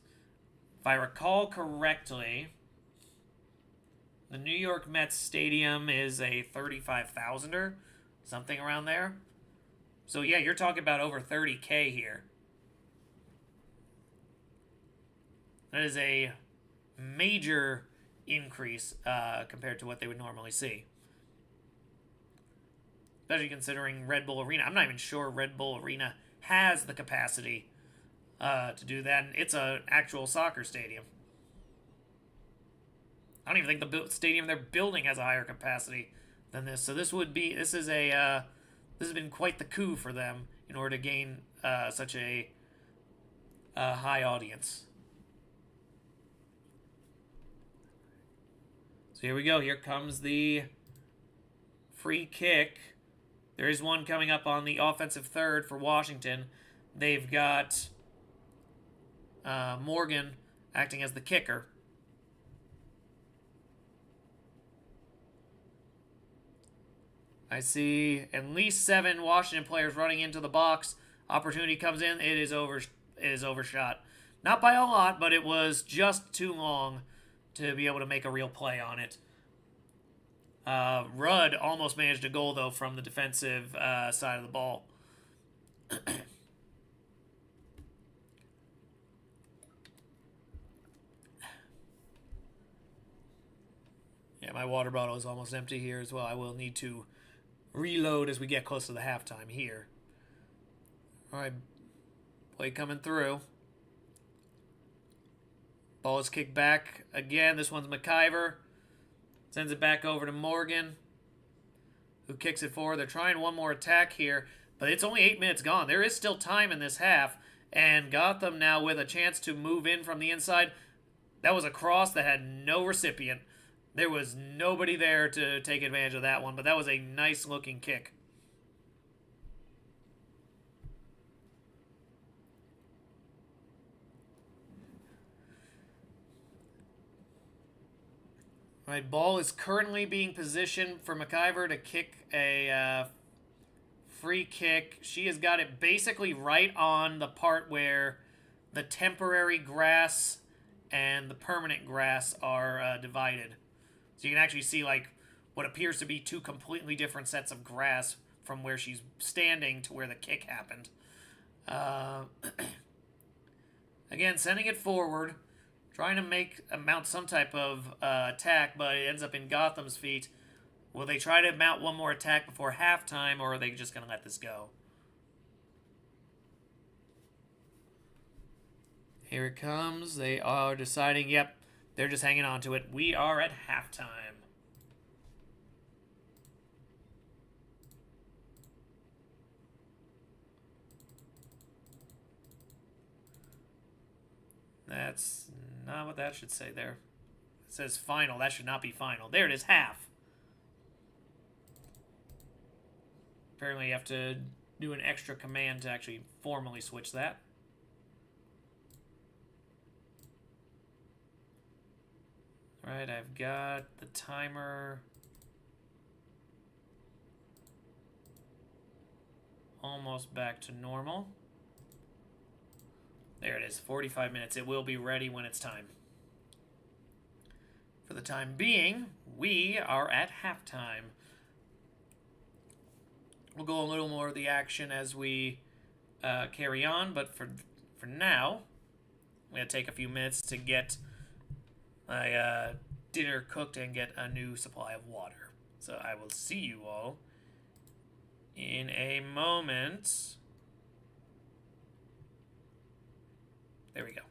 A: if I recall correctly, the New York Mets Stadium is a 35,000er, something around there. So yeah, you're talking about over 30K here. That is a major increase compared to what they would normally see. Especially considering Red Bull Arena. I'm not even sure Red Bull Arena has the capacity to do that. And it's an actual soccer stadium. I don't even think the stadium they're building has a higher capacity than this. So this has been quite the coup for them in order to gain such a high audience. So here we go. Here comes the free kick. There is one coming up on the offensive third for Washington. They've got Morgan acting as the kicker. I see at least 7 Washington players running into the box. Opportunity comes in. It is overshot. Not by a lot, but it was just too long to be able to make a real play on it. Rudd almost managed a goal, though, from the defensive side of the ball. Yeah, my water bottle is almost empty here as well. I will need to reload as we get close to the halftime here. All right, play coming through. Ball is kicked back again. This one's McIver. Sends it back over to Morgan, who kicks it forward. They're trying one more attack here, but it's only 8 minutes gone. There is still time in this half, and Gotham now with a chance to move in from the inside. That was a cross that had no recipient. There was nobody there to take advantage of that one, but that was a nice-looking kick. All right, ball is currently being positioned for McIver to kick a free kick. She has got it basically right on the part where the temporary grass and the permanent grass are divided. So you can actually see like what appears to be 2 completely different sets of grass from where she's standing to where the kick happened. Again, sending it forward, trying to mount some type of attack, but it ends up in Gotham's feet. Will they try to mount one more attack before halftime, or are they just going to let this go? Here it comes. They are deciding, yep, they're just hanging on to it. We are at halftime. That's not what that should say there. It says final. That should not be final. There it is, half. Apparently you have to do an extra command to actually formally switch that. Alright, I've got the timer almost back to normal. There it is, 45 minutes. It will be ready when it's time. For the time being, we are at halftime. We'll go a little more of the action as we carry on, but for now, I'm going to take a few minutes to get my dinner cooked and get a new supply of water. So I will see you all in a moment. There we go.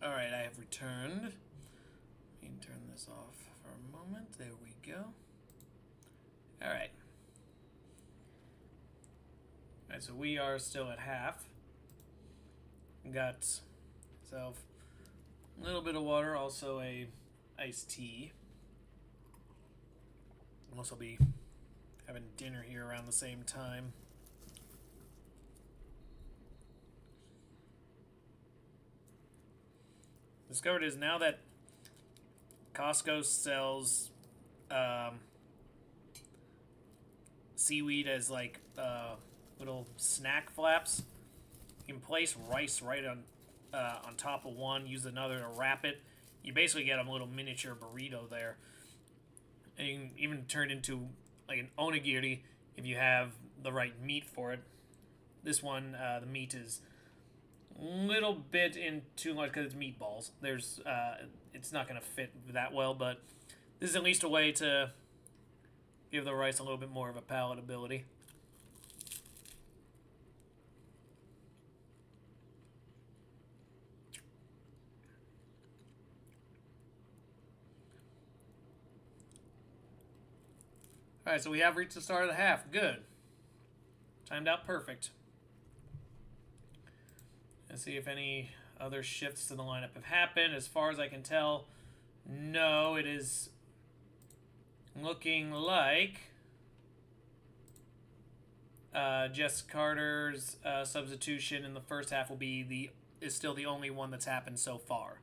A: Alright, I have returned. Let me turn this off for a moment. There we go. Alright. Alright, so we are still at half. Got myself a little bit of water, also a iced tea. I'll also be having dinner here around the same time. Discovered is now that Costco sells seaweed as like little snack flaps. You can place rice right on top of one, use another to wrap it. You basically get a little miniature burrito there. And you can even turn it into like an onigiri if you have the right meat for it. This one, the meat is a little bit in too much because it's meatballs. It's not going to fit that well, but this is at least a way to give the rice a little bit more of a palatability. Alright, so we have reached the start of the half. Good. Timed out perfect. Let's see if any other shifts to the lineup have happened. As far as I can tell, no. It is looking like Jess Carter's substitution in the first half is still the only one that's happened so far.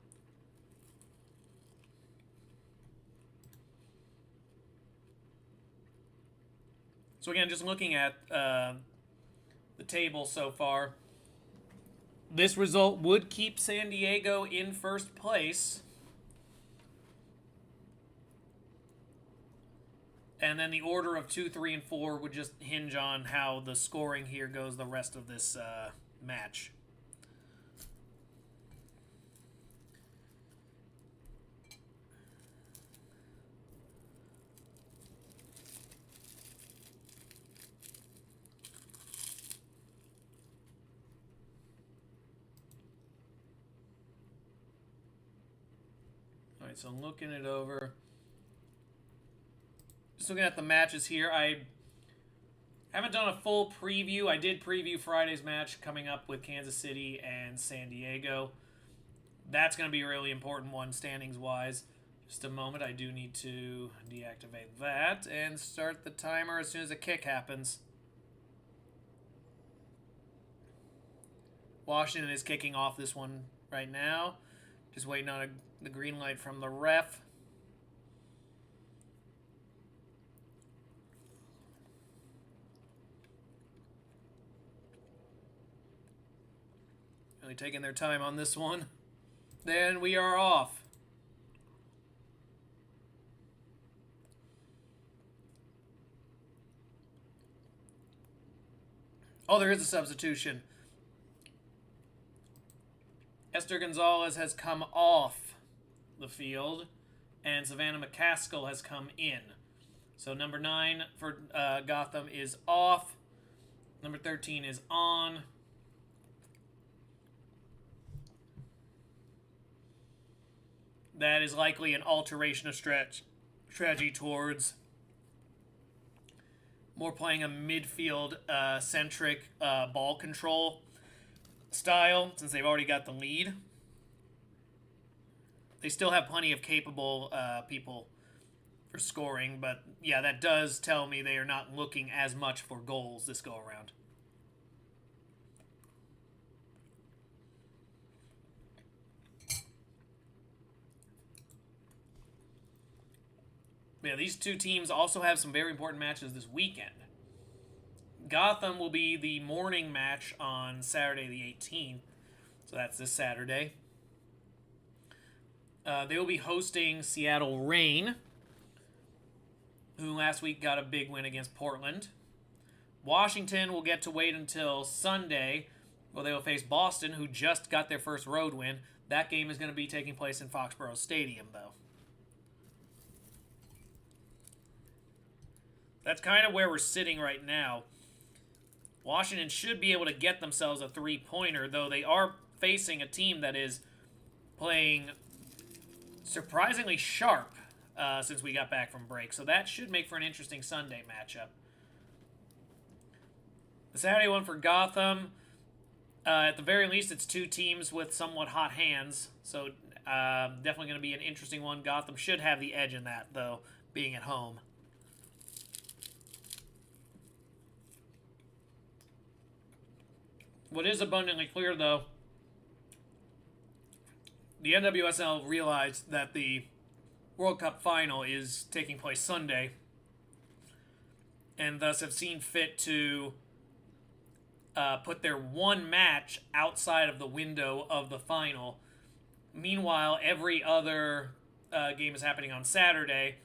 A: So again, just looking at the table so far, this result would keep San Diego in first place. And then the order of 2, 3, and 4 would just hinge on how the scoring here goes the rest of this match. Alright, so I'm looking it over. Just looking at the matches here, I haven't done a full preview. I did preview Friday's match coming up with Kansas City and San Diego. That's going to be a really important one standings-wise. Just a moment, I do need to deactivate that and start the timer as soon as a kick happens. Washington is kicking off this one right now. Just waiting on the green light from the ref. Really taking their time on this one. Then we are off. Oh, there is a substitution. Esther Gonzalez has come off the field, and Savannah McCaskill has come in. So number 9 for Gotham is off. Number 13 is on. That is likely an alteration of strategy towards more playing a midfield-centric ball control style, since they've already got the lead. They still have plenty of capable people for scoring, but yeah, that does tell me they are not looking as much for goals this go-around. Yeah, these two teams also have some very important matches this weekend. Gotham will be the morning match on Saturday the 18th, so that's this Saturday. They will be hosting Seattle Reign, who last week got a big win against Portland. Washington will get to wait until Sunday, where they will face Boston, who just got their first road win. That game is going to be taking place in Foxborough Stadium, though. That's kind of where we're sitting right now. Washington should be able to get themselves a 3-pointer, though they are facing a team that is playing surprisingly sharp since we got back from break. So that should make for an interesting Sunday matchup. The Saturday one for Gotham, at the very least, it's two teams with somewhat hot hands. So definitely going to be an interesting one. Gotham should have the edge in that, though, being at home. What is abundantly clear, though, the NWSL realized that the World Cup final is taking place Sunday, and thus have seen fit to put their one match outside of the window of the final. Meanwhile, every other game is happening on Saturday.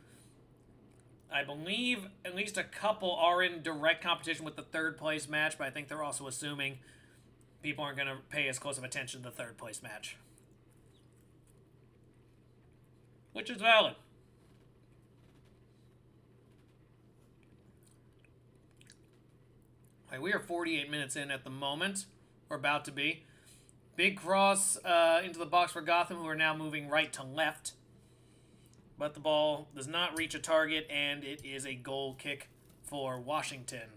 A: I believe at least a couple are in direct competition with the third place match, but I think they're also assuming people aren't going to pay as close of attention to the third place match. Which is valid. Right, we are 48 minutes in at the moment. We're about to be. Big cross into the box for Gotham, who are now moving right to left. But the ball does not reach a target, and it is a goal kick for Washington.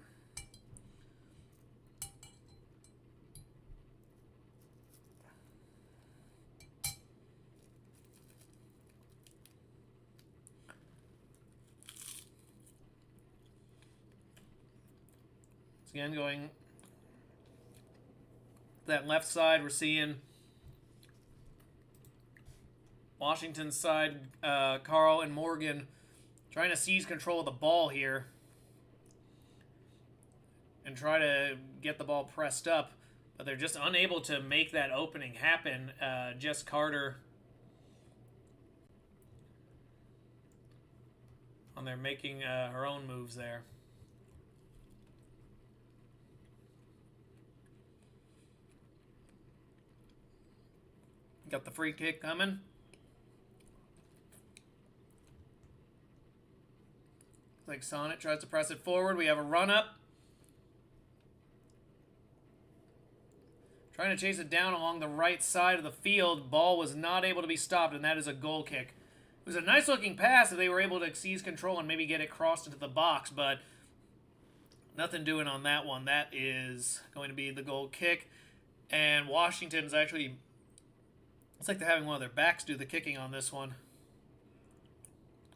A: Again, going that left side, we're seeing Washington's side, Carl and Morgan trying to seize control of the ball here and try to get the ball pressed up, but they're just unable to make that opening happen. Jess Carter on there making her own moves there. Got the free kick coming. Like Sonnet tries to press it forward. We have a run up. Trying to chase it down along the right side of the field. Ball was not able to be stopped, and that is a goal kick. It was a nice looking pass if they were able to seize control and maybe get it crossed into the box, but nothing doing on that one. That is going to be the goal kick. And Washington's actually... It's like they're having one of their backs do the kicking on this one.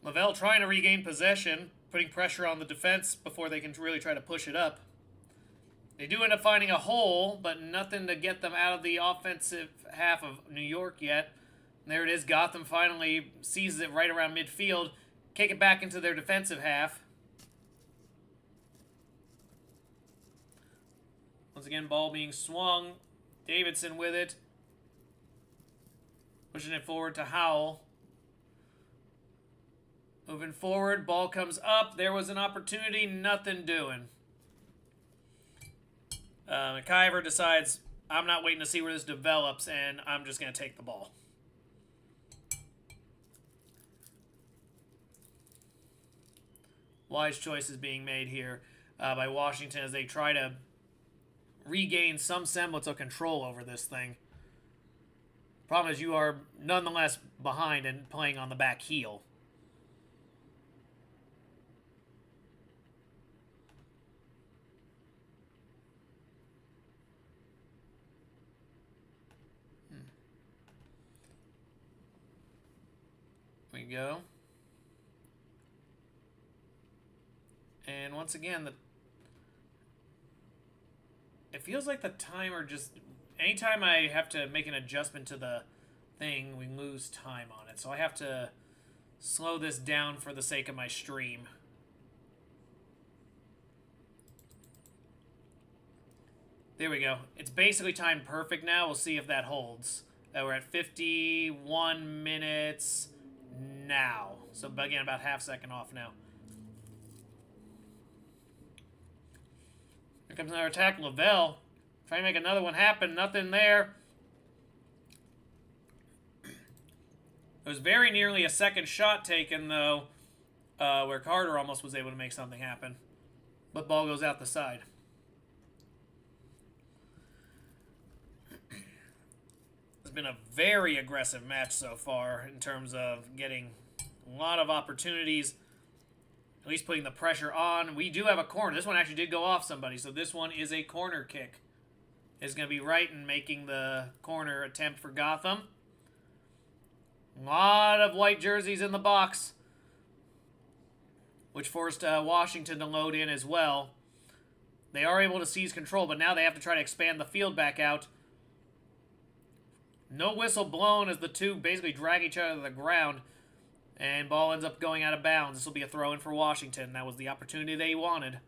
A: Lavelle trying to regain possession, putting pressure on the defense before they can really try to push it up. They do end up finding a hole, but nothing to get them out of the offensive half of New York yet. And there it is. Gotham finally seizes it right around midfield. Kick it back into their defensive half. Once again, ball being swung. Davidson with it. Pushing it forward to Howell. Moving forward, ball comes up. There was an opportunity, nothing doing. McIver decides, I'm not waiting to see where this develops, and I'm just going to take the ball. Wise choices being made here by Washington as they try to regain some semblance of control over this thing. Problem is you are nonetheless behind and playing on the back heel. We go. And once again, it feels like the timer just... Anytime I have to make an adjustment to the thing, we lose time on it. So I have to slow this down for the sake of my stream. There we go. It's basically timed perfect now. We'll see if that holds. We're at 51 minutes now. So again, about half second off now. Here comes another attack. Lavelle trying to make another one happen. Nothing there. It was very nearly a second shot taken, though, where Carter almost was able to make something happen. But ball goes out the side. been a very aggressive match so far in terms of getting a lot of opportunities, at least putting the pressure on. We do have a corner. This one actually did go off somebody, so this one is a corner kick. It's going to be right in making the corner attempt for Gotham. A lot of white jerseys in the box, which forced Washington to load in as well. They are able to seize control, but now they have to try to expand the field back out. No whistle blown as the two basically drag each other to the ground. And ball ends up going out of bounds. This will be a throw-in for Washington. That was the opportunity they wanted.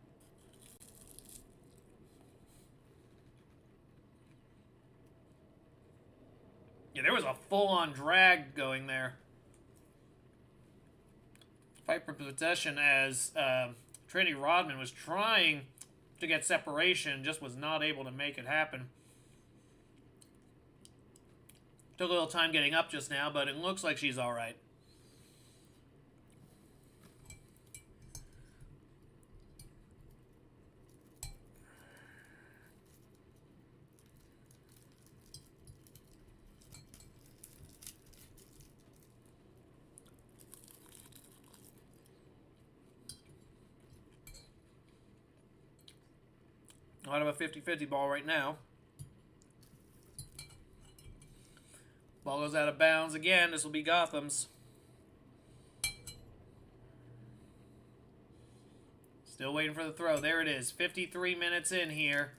A: Yeah, there was a full-on drag going there. Fight for possession as Trinity Rodman was trying to get separation, just was not able to make it happen. Took a little time getting up just now, but it looks like she's all right. Out of a 50-50 ball right now. Ball goes out of bounds again. This will be Gotham's. Still waiting for the throw. There it is. 53 minutes in here.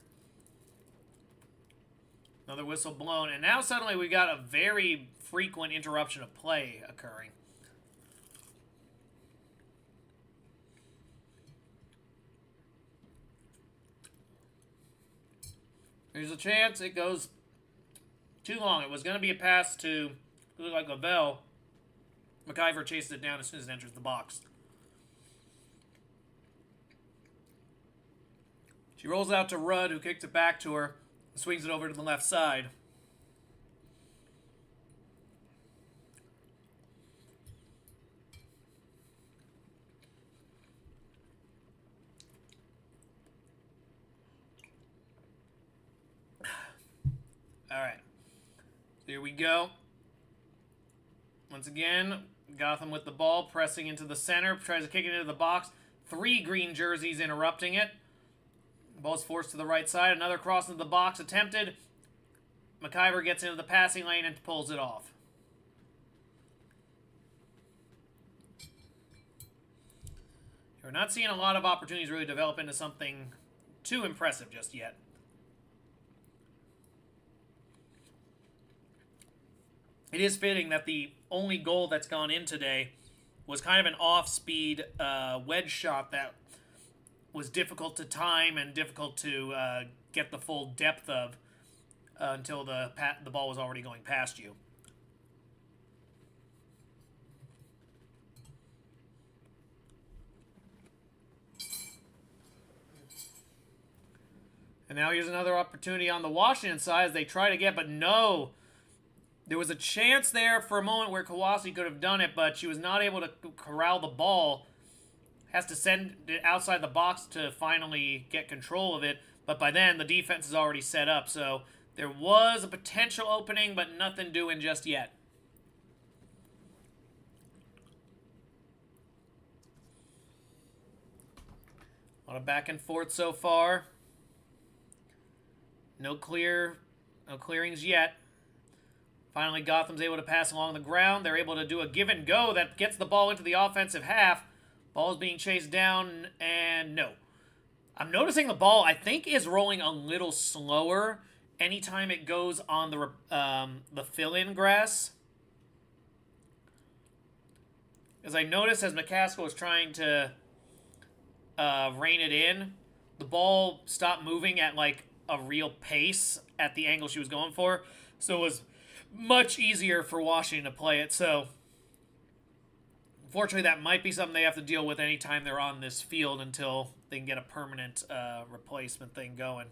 A: Another whistle blown. And now suddenly we've got a very frequent interruption of play occurring. There's a chance it goes too long. It was going to be a pass to, look like Lavelle. McIver chases it down as soon as it enters the box. She rolls out to Rudd, who kicks it back to her and swings it over to the left side. All right. Here we go. Once again, Gotham with the ball, pressing into the center, tries to kick it into the box. 3 green jerseys interrupting it. Ball's forced to the right side. Another cross into the box attempted. McIver gets into the passing lane and pulls it off. We're not seeing a lot of opportunities really develop into something too impressive just yet. It is fitting that the only goal that's gone in today was kind of an off-speed wedge shot that was difficult to time and difficult to get the full depth of until the ball was already going past you. And now here's another opportunity on the Washington side as they try to get, but no. There was a chance there for a moment where Kawasi could have done it, but she was not able to corral the ball. Has to send it outside the box to finally get control of it. But by then, the defense is already set up. So there was a potential opening, but nothing doing just yet. A lot of back and forth so far. No clearings yet. Finally, Gotham's able to pass along the ground. They're able to do a give and go that gets the ball into the offensive half. Ball is being chased down, and no. I'm noticing the ball, I think, is rolling a little slower anytime it goes on the fill-in grass. As I noticed, as McCaskill was trying to rein it in, the ball stopped moving at, like, a real pace at the angle she was going for. So it was much easier for Washington to play it. So, unfortunately, that might be something they have to deal with anytime they're on this field until they can get a permanent replacement thing going.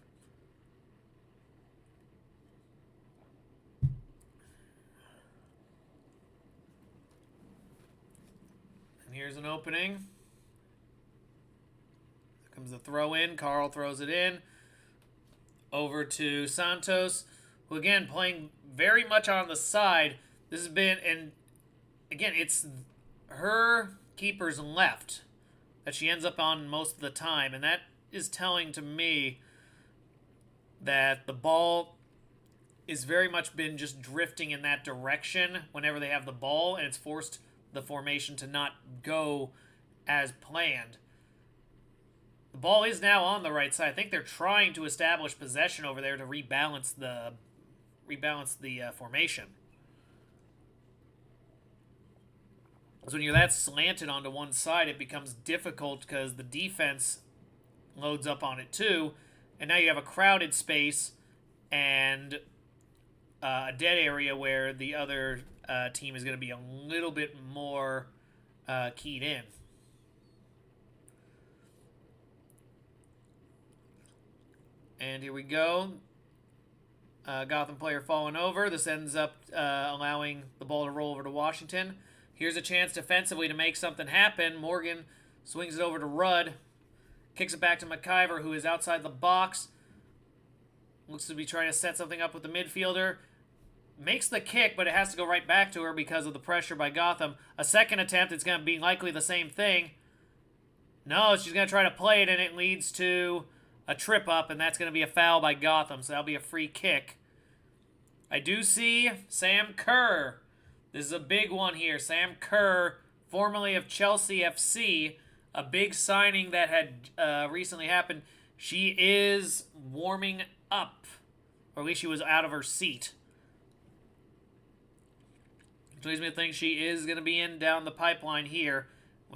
A: And here's an opening. Here comes the throw in. Carl throws it in. Over to Santos, who again playing very much on the side. This has been, and again, it's her keeper's left that she ends up on most of the time, and that is telling to me that the ball is very much been just drifting in that direction whenever they have the ball, and it's forced the formation to not go as planned. The ball is now on the right side. I think they're trying to establish possession over there to rebalance the formation. Because when you're that slanted onto one side, it becomes difficult because the defense loads up on it too, and now you have a crowded space and a dead area where the other team is going to be a little bit more keyed in. And here we go. Gotham player falling over. This ends up allowing the ball to roll over to Washington. Here's a chance defensively to make something happen. Morgan swings it over to Rudd. Kicks it back to McIver, who is outside the box. Looks to be trying to set something up with the midfielder. Makes the kick, but it has to go right back to her because of the pressure by Gotham. A second attempt, it's going to be likely the same thing. No, she's going to try to play it, and it leads to a trip up, and that's going to be a foul by Gotham, so that'll be a free kick. I do see Sam Kerr. This is a big one here. Sam Kerr, formerly of Chelsea FC, a big signing that had recently happened. She is warming up, or at least she was out of her seat. Which leads me to think she is going to be in down the pipeline here,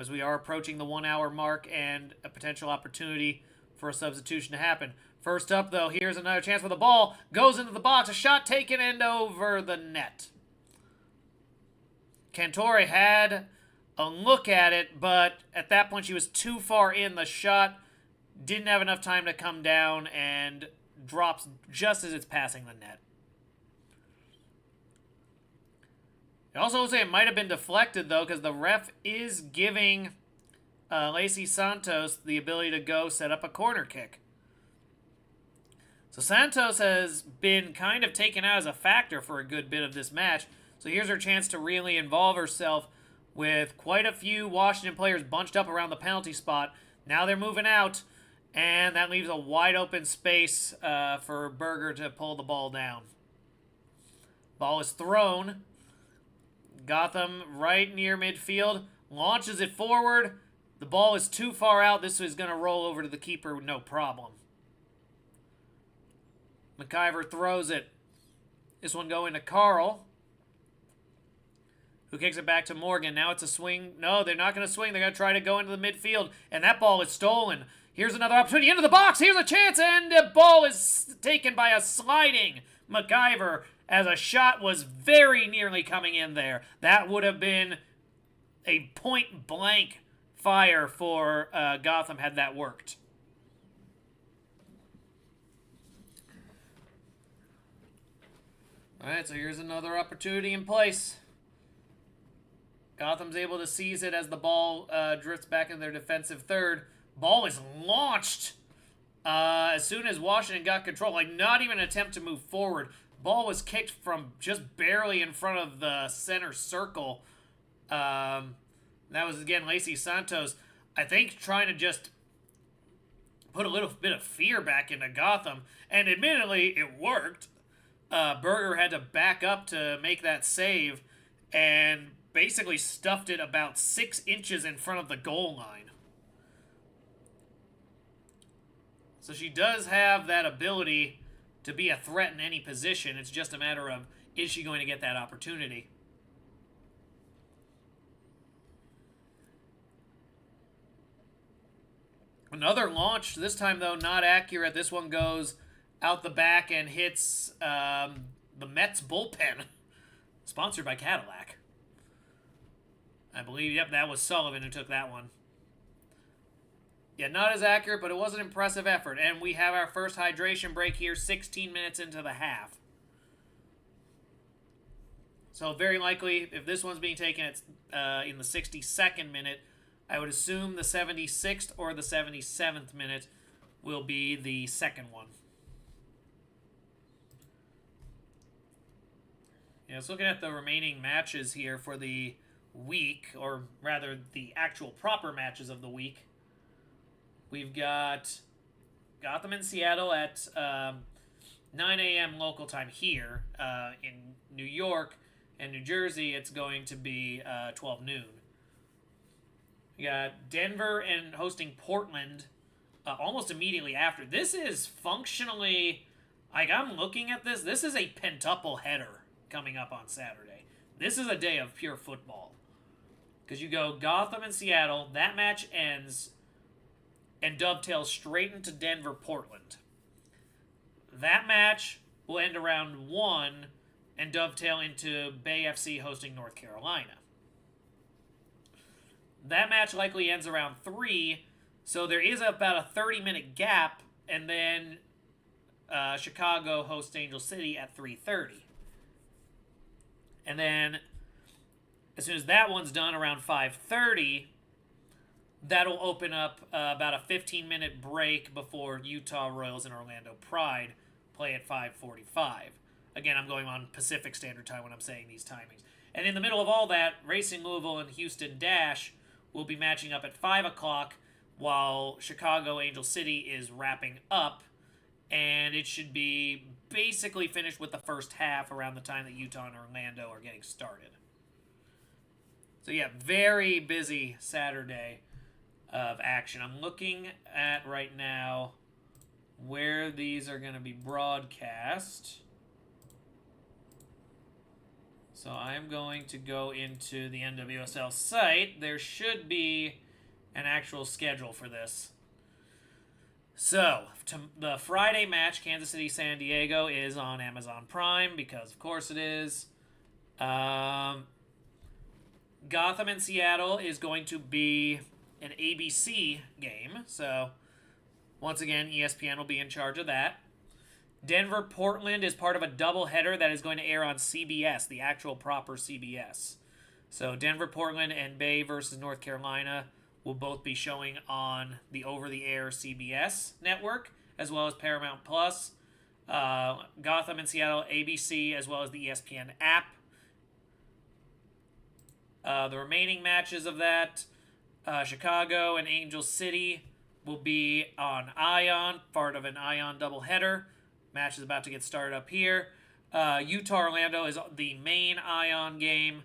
A: as we are approaching the 1 hour mark and a potential opportunity for a substitution to happen. First up, though, here's another chance for the ball. Goes into the box. A shot taken and over the net. Cantore had a look at it, but at that point she was too far in. The shot didn't have enough time to come down and drops just as it's passing the net. It also looks like it might have been deflected, though, because the ref is giving Lacey Santos the ability to go set up a corner kick. So Santos has been kind of taken out as a factor for a good bit of this match. So here's her chance to really involve herself with quite a few Washington players bunched up around the penalty spot. Now they're moving out, and that leaves a wide open space for Berger to pull the ball down. Ball is thrown. Gotham right near midfield. Launches it forward. The ball is too far out. This is going to roll over to the keeper, no problem. McIver throws it. This one going to Carl, who kicks it back to Morgan. Now it's a swing. No, they're not going to swing. They're going to try to go into the midfield, and that ball is stolen. Here's another opportunity into the box. Here's a chance, and the ball is taken by a sliding McIver as a shot was very nearly coming in there. That would have been a point-blank fire for Gotham had that worked. All right, so here's another opportunity in place. Gotham's able to seize it as the ball drifts back in their defensive third. Ball is launched as soon as Washington got control. Like, not even an attempt to move forward. Ball was kicked from just barely in front of the center circle. That was, again, Lacey Santos, I think, trying to just put a little bit of fear back into Gotham. And admittedly, it worked. Berger had to back up to make that save and basically stuffed it about 6 inches in front of the goal line. So she does have that ability to be a threat in any position. It's just a matter of, is she going to get that opportunity? Another launch, this time, though, not accurate. This one goes out the back and hits the Mets bullpen. Sponsored by Cadillac. I believe, yep, that was Sullivan who took that one. Yeah, not as accurate, but it was an impressive effort. And we have our first hydration break here, 16 minutes into the half. So very likely, if this one's being taken in the 62nd minute, I would assume the 76th or the 77th minute will be the second one. Yeah, so looking at the remaining matches here for the week, or rather the actual proper matches of the week, we've got Gotham and Seattle at 9 a.m. local time here. In New York and New Jersey, it's going to be 12 noon. We got Denver and hosting Portland almost immediately after. This is functionally, like, I'm looking at this. This is a pentuple header coming up on Saturday. This is a day of pure football. Because you go Gotham and Seattle, that match ends and dovetails straight into Denver, Portland. That match will end around 1 and dovetail into Bay FC hosting North Carolina. That match likely ends around 3, so there is about a 30-minute gap, and then Chicago hosts Angel City at 3:30. And then, as soon as that one's done, around 5:30, that'll open up about a 15-minute break before Utah Royals and Orlando Pride play at 5:45. Again, I'm going on Pacific Standard Time when I'm saying these timings. And in the middle of all that, Racing Louisville and Houston Dash will be matching up at 5 o'clock while Chicago Angel City is wrapping up. And it should be basically finished with the first half around the time that Utah and Orlando are getting started. So yeah, very busy Saturday of action. I'm looking at right now where these are going to be broadcast. So I'm going to go into the NWSL site. There should be an actual schedule for this. So, the Friday match, Kansas City-San Diego, is on Amazon Prime, because of course it is. Gotham and Seattle is going to be an ABC game. So, once again, ESPN will be in charge of that. Denver-Portland is part of a doubleheader that is going to air on CBS, the actual proper CBS. So, Denver-Portland and Bay versus North Carolina will both be showing on the over-the-air CBS network, as well as Paramount Plus. Gotham and Seattle, ABC, as well as the ESPN app. The remaining matches of that, Chicago and Angel City will be on Ion, part of an Ion doubleheader. Match is about to get started up here. Utah-Orlando is the main Ion game.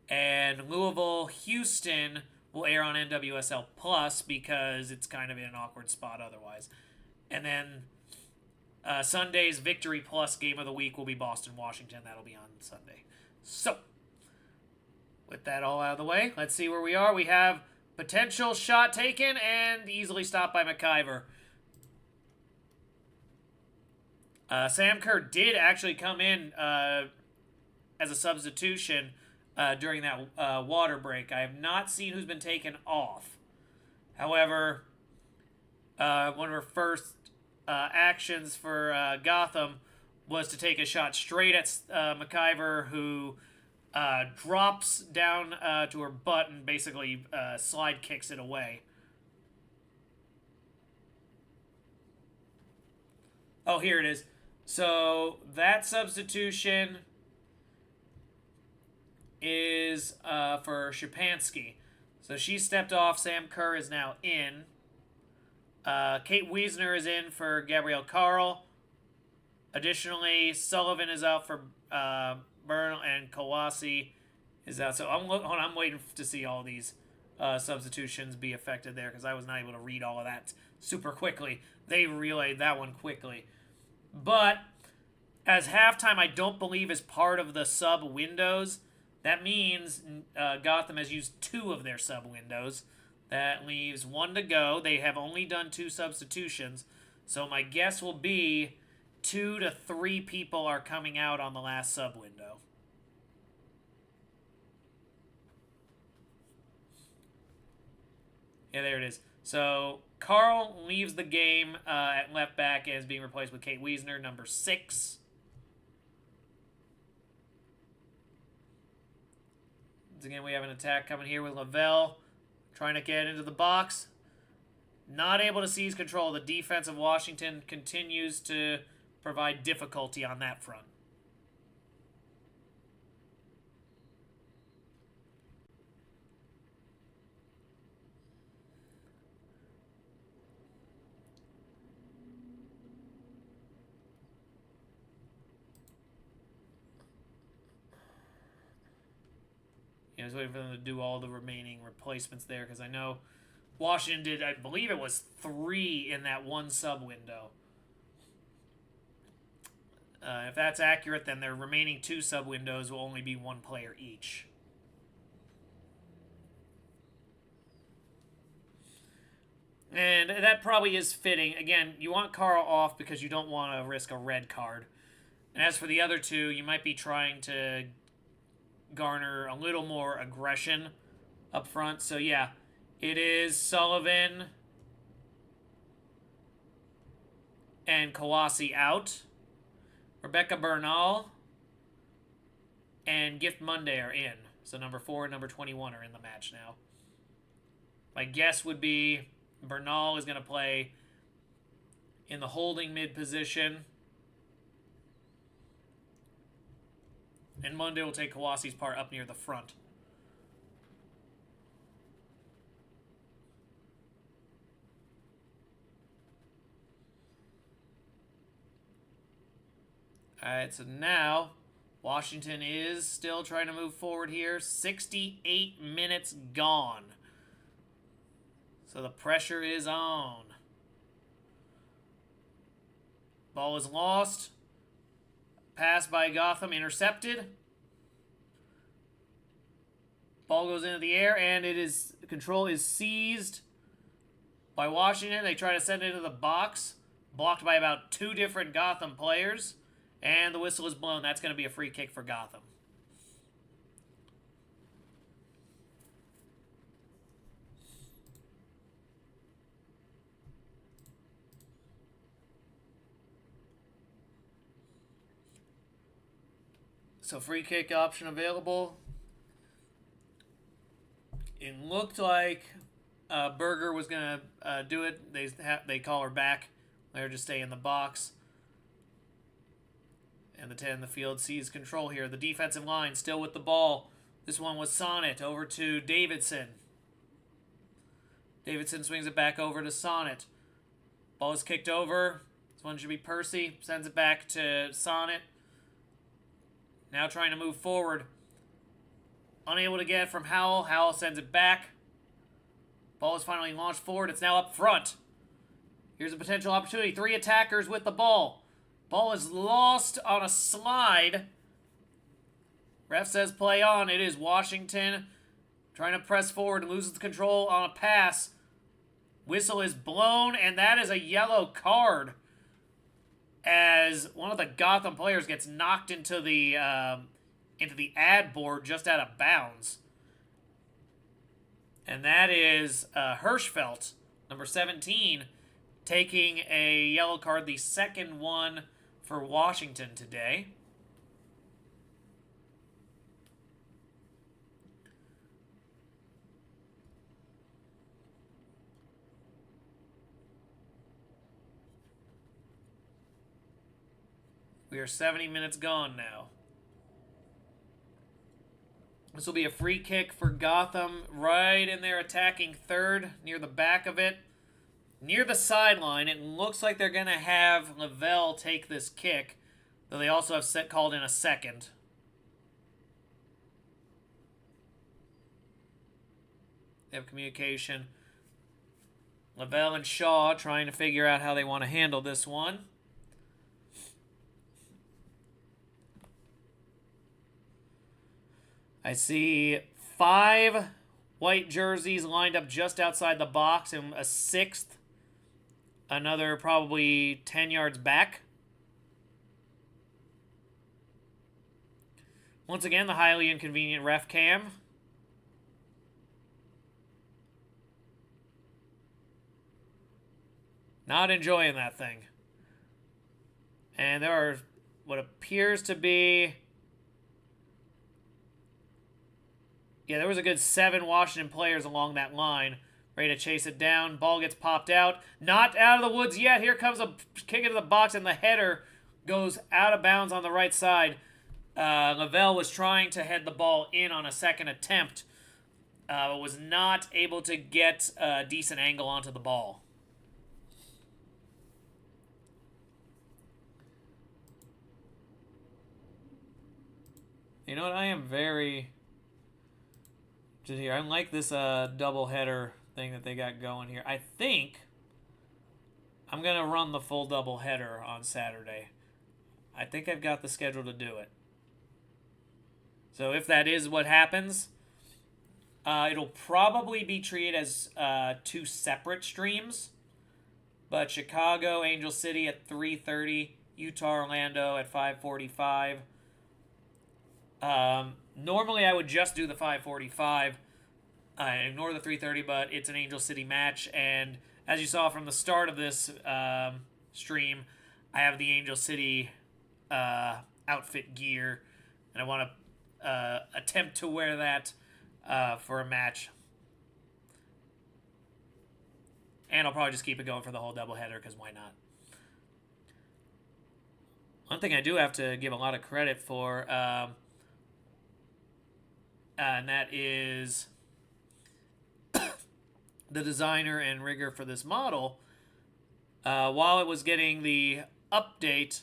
A: And Louisville-Houston will air on NWSL Plus because it's kind of in an awkward spot otherwise. And then Sunday's Victory Plus game of the week will be Boston-Washington. That'll be on Sunday. So, with that all out of the way, let's see where we are. We have potential shot taken and easily stopped by McIver. Sam Kerr did actually come in as a substitution during that water break. I have not seen who's been taken off. However, one of her first actions for Gotham was to take a shot straight at McIver, who drops down to her butt and basically slide kicks it away. Oh, here it is. So that substitution is for Shapansky. So she stepped off. Sam Kerr is now in. Kate Wiesner is in for Gabrielle Carl. Additionally, Sullivan is out for Byrne, and Kawasi is out. So I'm waiting to see all these substitutions be affected there, because I was not able to read all of that super quickly. They relayed that one quickly. But as halftime, I don't believe is part of the sub windows. That means Gotham has used 2 of their sub windows. That leaves 1 to go. They have only done 2 substitutions. So my guess will be 2 to 3 people are coming out on the last sub window. Yeah, there it is. So Carl leaves the game at left back and is being replaced with Kate Wiesner, number 6. Once again, we have an attack coming here with Lavelle trying to get into the box. Not able to seize control. The defense of Washington continues to provide difficulty on that front. I was waiting for them to do all the remaining replacements there because I know Washington did, I believe it was 3 in that one sub window. If that's accurate, then their remaining 2 sub windows will only be 1 player each. And that probably is fitting. Again, you want Carl off because you don't want to risk a red card. And as for the other 2, you might be trying to garner a little more aggression up front. So yeah, it is Sullivan and Kawasi out. Rebecca Bernal and Gift Monday are in. So number 4 and number 21 are in the match now. My guess would be Bernal is going to play in the holding mid position. And Monday will take Kawasi's part up near the front. Alright, so now Washington is still trying to move forward here. 68 minutes gone. So the pressure is on. Ball is lost. Pass by Gotham intercepted. Ball goes into the air and control is seized by Washington. They try to send it into the box. Blocked by about 2 different Gotham players. And the whistle is blown. That's going to be a free kick for Gotham. So free kick option available. It looked like Berger was going to do it. They call her back. Let her just stay in the box. And the 10 in the field sees control here. The defensive line still with the ball. This one was Sonnet over to Davidson. Davidson swings it back over to Sonnet. Ball is kicked over. This one should be Percy. Sends it back to Sonnet. Now trying to move forward. Unable to get it from Howell. Howell sends it back. Ball is finally launched forward. It's now up front. Here's a potential opportunity. 3 attackers with the ball. Ball is lost on a slide. Ref says play on. It is Washington trying to press forward and loses control on a pass. Whistle is blown, and that is a yellow card as one of the Gotham players gets knocked into the ad board just out of bounds. And that is Hirschfeld, number 17, taking a yellow card, the second one for Washington today. We are 70 minutes gone now. This will be a free kick for Gotham right in their attacking third, near the back of it. Near the sideline, it looks like they're going to have Lavelle take this kick, though they also have called in a second. They have communication. Lavelle and Shaw trying to figure out how they want to handle this one. I see 5 white jerseys lined up just outside the box and a 6th, another probably 10 yards back. Once again, the highly inconvenient ref cam. Not enjoying that thing. And there are what appears to be... Yeah, there was a good 7 Washington players along that line. Ready to chase it down. Ball gets popped out. Not out of the woods yet. Here comes a kick into the box, and the header goes out of bounds on the right side. Lavelle was trying to head the ball in on a second attempt. Was not able to get a decent angle onto the ball. You know what? I am very Just here, I like this double header thing that they got going here. I think I'm gonna run the full double header on Saturday. I think I've got the schedule to do it. So if that is what happens, it'll probably be treated as 2 separate streams. But Chicago, Angel City at 3:30, Utah, Orlando at 5:45. Normally I would just do the 5:45. Ignore the 3:30, but it's an Angel City match, and as you saw from the start of this stream, I have the Angel City outfit gear, and I want to attempt to wear that for a match. And I'll probably just keep it going for the whole doubleheader, because why not? One thing I do have to give a lot of credit for, and that is the designer and rigger for this model. While it was getting the update,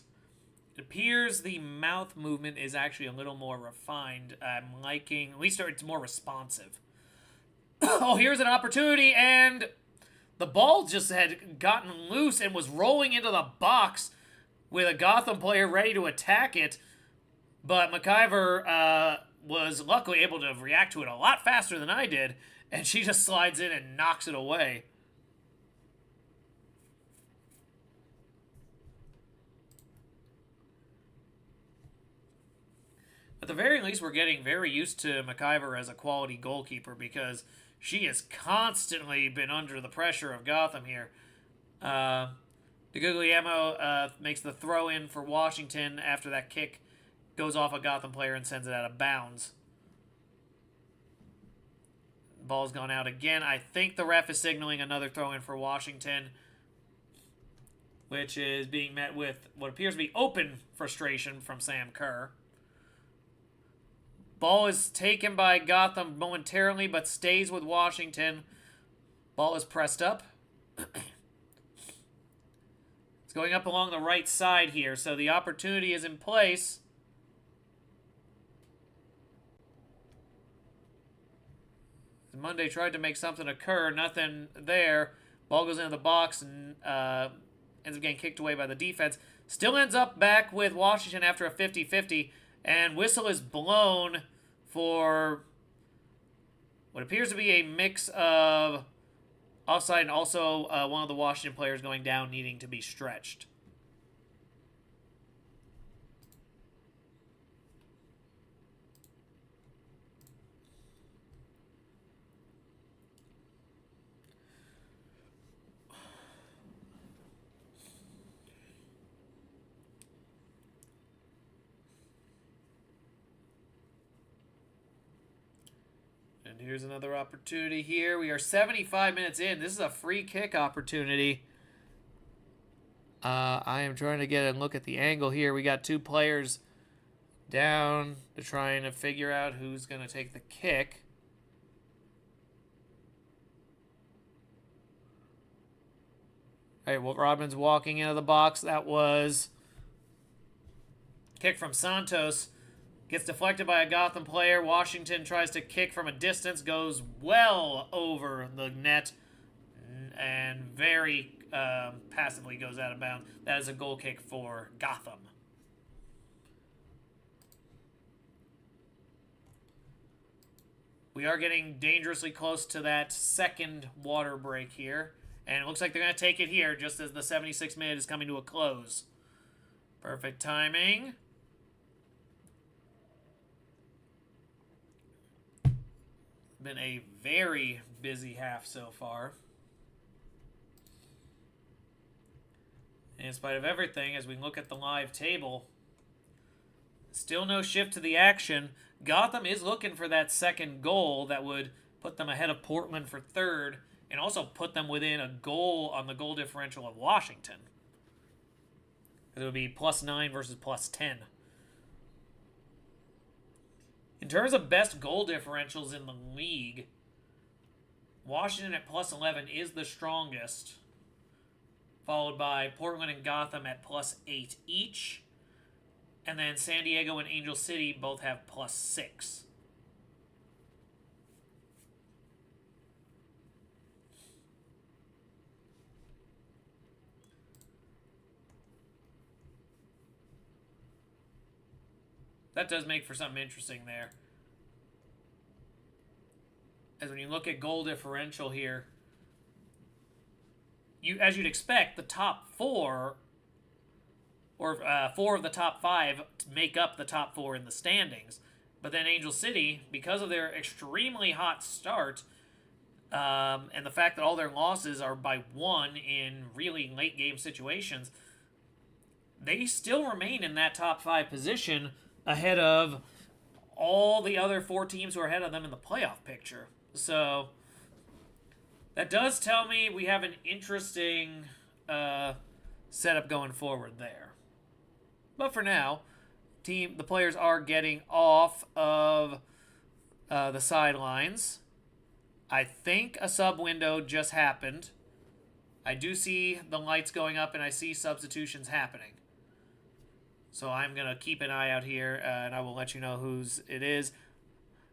A: it appears the mouth movement is actually a little more refined. I'm liking, at least it's more responsive. Oh, here's an opportunity, and the ball just had gotten loose and was rolling into the box with a Gotham player ready to attack it. But McIver was luckily able to react to it a lot faster than I did, and she just slides in and knocks it away. At the very least, we're getting very used to McIver as a quality goalkeeper, because she has constantly been under the pressure of Gotham here. DeGuglielmo makes the throw in for Washington after that kick goes off a Gotham player and sends it out of bounds. Ball's gone out again. I think the ref is signaling another throw in for Washington, which is being met with what appears to be open frustration from Sam Kerr. Ball is taken by Gotham momentarily, but stays with Washington. Ball is pressed up. It's going up along the right side here, so the opportunity is in place. Monday tried to make something occur. Nothing there. Ball goes into the box and ends up getting kicked away by the defense. Still ends up back with Washington after a 50-50. And whistle is blown for what appears to be a mix of offside and also one of the Washington players going down needing to be stretched. And here's another opportunity here. We are 75 minutes in. This is a free kick opportunity. I am trying to get a look at the angle here. We got 2 players down to trying to figure out who's going to take the kick. All right, well, Robin's walking into the box. That was kick from Santos. Gets deflected by a Gotham player. Washington tries to kick from a distance. Goes well over the net. And very passively goes out of bounds. That is a goal kick for Gotham. We are getting dangerously close to that second water break here. And it looks like they're going to take it here just as the 76th minute is coming to a close. Perfect timing. Been a very busy half so far. And in spite of everything, as we look at the live table, still no shift to the action. Gotham is looking for that second goal that would put them ahead of Portland for third and also put them within a goal on the goal differential of Washington. It would be +9 versus +10. In terms of best goal differentials in the league, Washington at +11 is the strongest, followed by Portland and Gotham at +8 each, and then San Diego and Angel City both have +6. that does make for something interesting there. As when you look at goal differential here, as you'd expect, the top four, or four of the top five, make up the top four in the standings. But then Angel City, because of their extremely hot start, and the fact that all their losses are by one in really late game situations, they still remain in that top five position ahead of all the other four teams who are ahead of them in the playoff picture. So that does tell me we have an interesting setup going forward there. But for now, the players are getting off of the sidelines. I think a sub window just happened. I do see the lights going up, and I see substitutions happening. So I'm going to keep an eye out here, and I will let you know whose it is.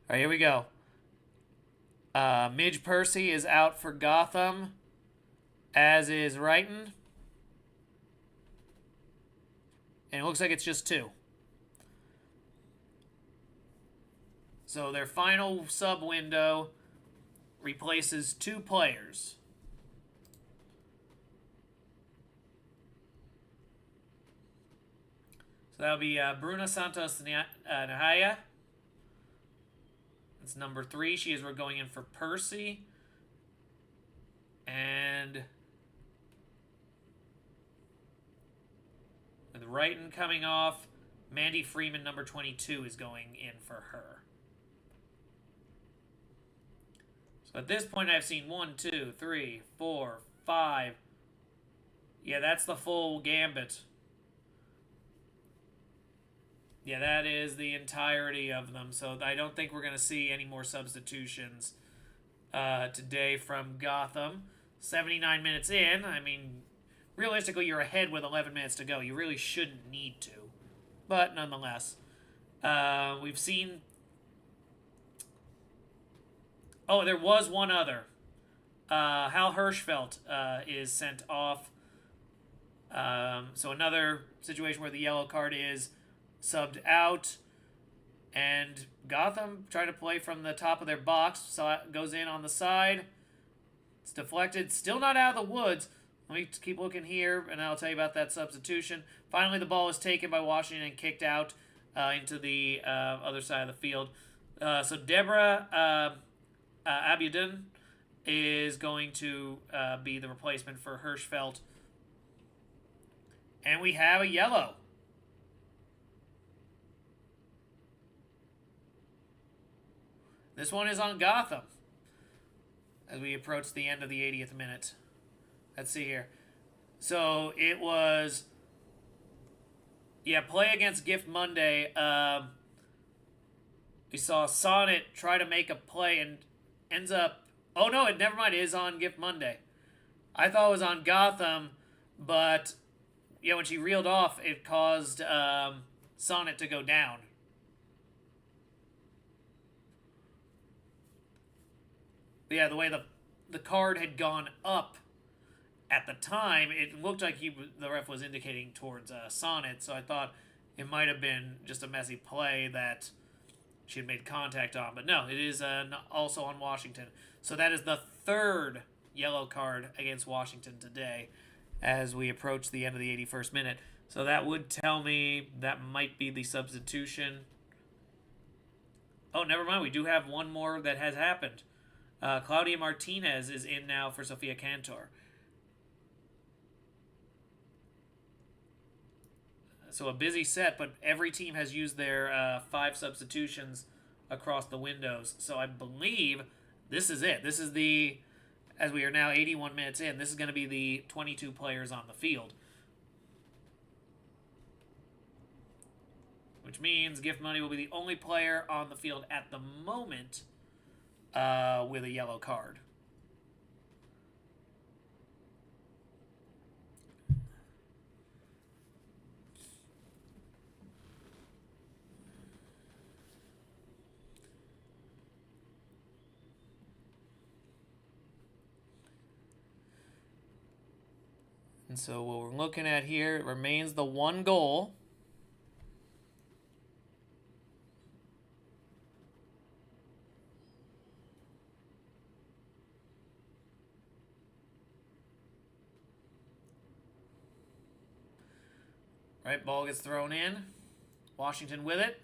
A: All right, here we go. Midge Percy is out for Gotham, as is Wrighton. And it looks like it's just two. So their final sub window replaces two players. So that'll be Bruna Santos Nahaya. That's number 3. We're going in for Percy. And with Wrighton coming off, Mandy Freeman, number 22, is going in for her. So at this point, I've seen 1, 2, 3, 4, 5. Yeah, that's the full gambit. Yeah, that is the entirety of them. So I don't think we're going to see any more substitutions today from Gotham. 79 minutes in. I mean, realistically, you're ahead with 11 minutes to go. You really shouldn't need to. But nonetheless, we've seen... Oh, there was one other. Hal Hirschfeld is sent off. So another situation where the yellow card is subbed out. And Gotham trying to play from the top of their box. So it goes in on the side. It's deflected. Still not out of the woods. Let me keep looking here, and I'll tell you about that substitution. Finally, the ball is taken by Washington and kicked out into the other side of the field. So Deborah Abiudin is going to be the replacement for Hirschfeld. And we have a yellow. This one is on Gotham as we approach the end of the 80th minute. Let's see here. So it was, play against Gift Monday. We saw Sonnet try to make a play and ends up, oh no, never mind, it is on Gift Monday. I thought it was on Gotham, but when she reeled off, it caused Sonnet to go down. But yeah, the way the card had gone up at the time, it looked like the ref was indicating towards Sonnet, so I thought it might have been just a messy play that she had made contact on. But no, it is also on Washington. So that is the third yellow card against Washington today as we approach the end of the 81st minute. So that would tell me that might be the substitution. Oh, never mind. We do have one more that has happened. Claudia Martinez is in now for Sofia Cantor. So a busy set, but every team has used their 5 substitutions across the windows. So I believe this is it. This is as we are now 81 minutes in, this is going to be the 22 players on the field. Which means Gift Money will be the only player on the field at the moment with a yellow card. And so what we're looking at here, it remains the one goal. Right, ball gets thrown in. Washington with it.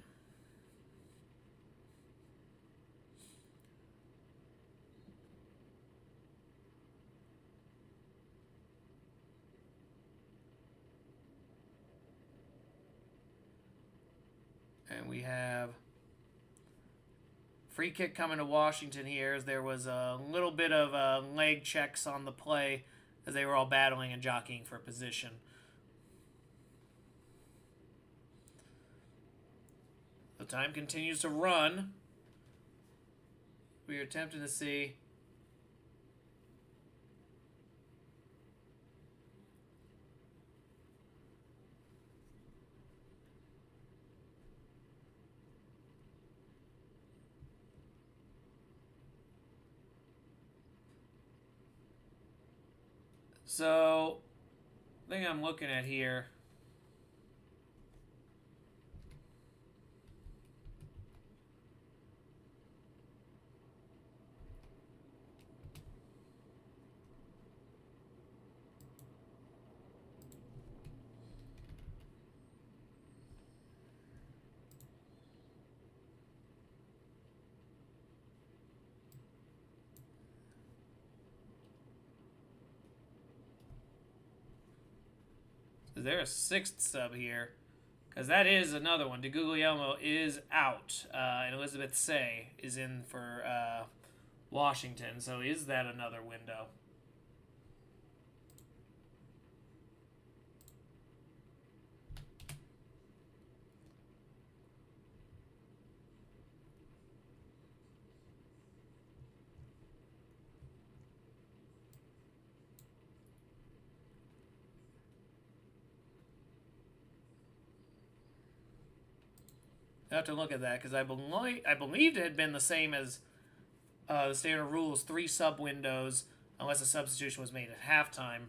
A: And we have free kick coming to Washington here, as there was a little bit of leg checks on the play as they were all battling and jockeying for position. The time continues to run. We are attempting to see. So, the thing I'm looking at here. Is there a sixth sub here? Because that is another one. DeGuglielmo is out. And Elizabeth Say is in for Washington. So is that another window? I have to look at that because I believed it had been the same as the standard rules, 3 sub windows, unless a substitution was made at halftime,